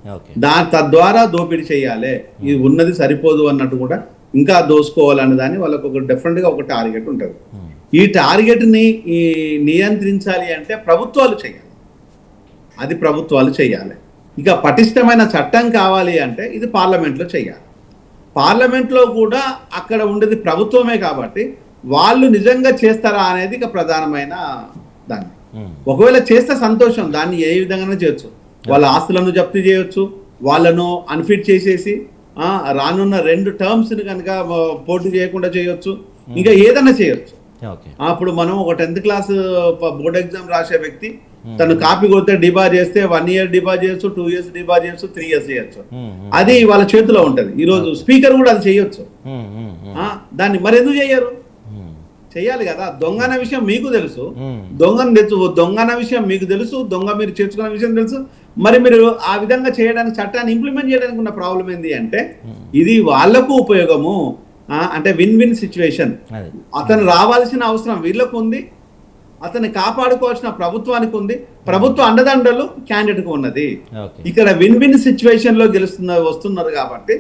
తద్వారా దోపిడీ చేయాలి, ఇది ఉన్నది సరిపోదు అన్నట్టు కూడా ఇంకా దోసుకోవాలనే దాన్ని వాళ్ళకు ఒక డిఫరెంట్గా ఒక టార్గెట్ ఉంటుంది. ఈ టార్గెట్ని నియంత్రించాలి అంటే ప్రభుత్వాలు చేయాలి, అది ప్రభుత్వాలు చేయాలి. ఇక పటిష్టమైన చట్టం కావాలి అంటే ఇది పార్లమెంట్లో చేయాలి. పార్లమెంట్లో కూడా అక్కడ ఉండేది ప్రభుత్వమే కాబట్టి వాళ్ళు నిజంగా చేస్తారా అనేది ఇక ప్రధానమైన దాన్ని. ఒకవేళ చేస్తే సంతోషం, దాన్ని ఏ విధంగా చేయొచ్చు. వాళ్ళ ఆస్తులను జప్తు చేయొచ్చు, వాళ్ళను అన్ఫిట్ చేసేసి రానున్న 2 టర్మ్స్ కనుక పోటీ చేయకుండా చేయొచ్చు, ఇంకా ఏదైనా చేయొచ్చు. అప్పుడు మనం ఒక 10th క్లాస్ బోర్డ్ ఎగ్జామ్ రాసే వ్యక్తి తను కాపీ కొడితే డిబార్ చేస్తే 1 year డిబార్ చేయొచ్చు, 2 years డిబార్ చేయొచ్చు, 3 years చేయొచ్చు. అది వాళ్ళ చేతిలో ఉంటది. ఈ రోజు స్పీకర్ కూడా అది చేయొచ్చు. దాన్ని మరి ఎందుకు చేయరు? చెయ్యాలి కదా. దొంగన విషయం మీకు తెలుసు, దొంగన విషయం మీకు తెలుసు, దొంగ మీరు చేర్చుకున్న విషయం తెలుసు. మరి మీరు ఆ విధంగా చేయడానికి, చట్టాన్ని ఇంప్లిమెంట్ చేయడానికి ఉన్న ప్రాబ్లం ఏంటి అంటే ఇది వాళ్లకు ఉపయోగము. అంటే విన్ విన్ సిచ్యువేషన్. అతను రావాల్సిన అవసరం వీళ్ళకు ఉంది, అతన్ని కాపాడుకోవాల్సిన ప్రభుత్వానికి ఉంది, ప్రభుత్వ అండదండలు క్యాండిడేట్కు ఉన్నది. ఇక్కడ విన్ విన్ సిచ్యువేషన్ లో వస్తున్నారు కాబట్టి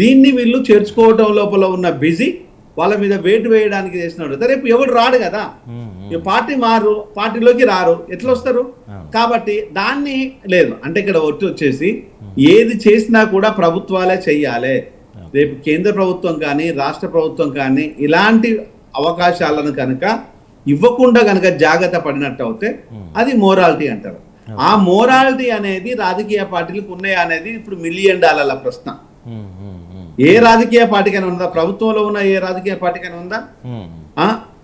దీన్ని వీళ్ళు చేర్చుకోవడం లోపల ఉన్న బిజీ వాళ్ళ మీద వేటు వేయడానికి చేసినాడు. రేపు ఎవడు రాడు కదా, పార్టీ మారు, పార్టీలోకి రారు, ఎట్లా వస్తారు? కాబట్టి దాన్ని లేదు అంటే ఇక్కడ వచ్చేసి ఏది చేసినా కూడా ప్రభుత్వాలే చెయ్యాలి. రేపు కేంద్ర ప్రభుత్వం కానీ రాష్ట్ర ప్రభుత్వం కానీ ఇలాంటి అవకాశాలను కనుక ఇవ్వకుండా కనుక జాగ్రత్త పడినట్టు అయితే అది మోరాలిటీ అంటారు. ఆ మోరాలిటీ అనేది రాజకీయ పార్టీలకు ఉన్నాయా అనేది ఇప్పుడు $1 million ప్రశ్న. ఏ రాజకీయ పార్టీకైనా ఉందా? ప్రభుత్వంలో ఉన్న ఏ రాజకీయ పార్టీకైనా ఉందా?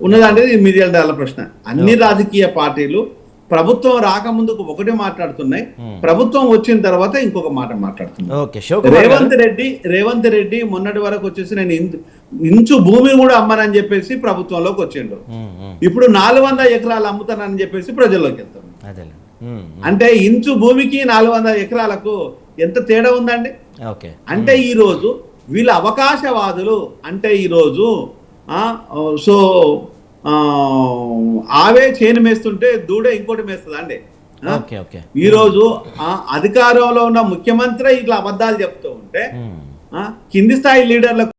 ఉన్నదా అనేది $1 million ప్రశ్న. అన్ని రాజకీయ పార్టీలు ప్రభుత్వం రాకముందుకు ఒకటే మాట్లాడుతున్నాయి, ప్రభుత్వం వచ్చిన తర్వాత ఇంకొక మాట మాట్లాడుతున్నాయి. రేవంత్ రెడ్డి మొన్నటి వరకు వచ్చేసి నేను ఇంచు భూమి కూడా అమ్మనని చెప్పేసి ప్రభుత్వంలోకి వచ్చిండు. ఇప్పుడు 400 ఎకరాలు అమ్ముతానని చెప్పేసి ప్రజల్లోకి వెళ్తాను. అంటే ఇంచు భూమికి 400 ఎకరాలకు ఎంత తేడా ఉందండి? అంటే ఈ రోజు వీళ్ళ అవకాశవాదులు. అంటే ఈరోజు సో ఆవే చేను మేస్తుంటే దూడే ఇంకోటి మేస్తుంది అండి. ఈరోజు అధికారంలో ఉన్న ముఖ్యమంత్రి ఇట్లా అబద్ధాలు చెప్తూ ఉంటే కింది స్థాయి లీడర్లకు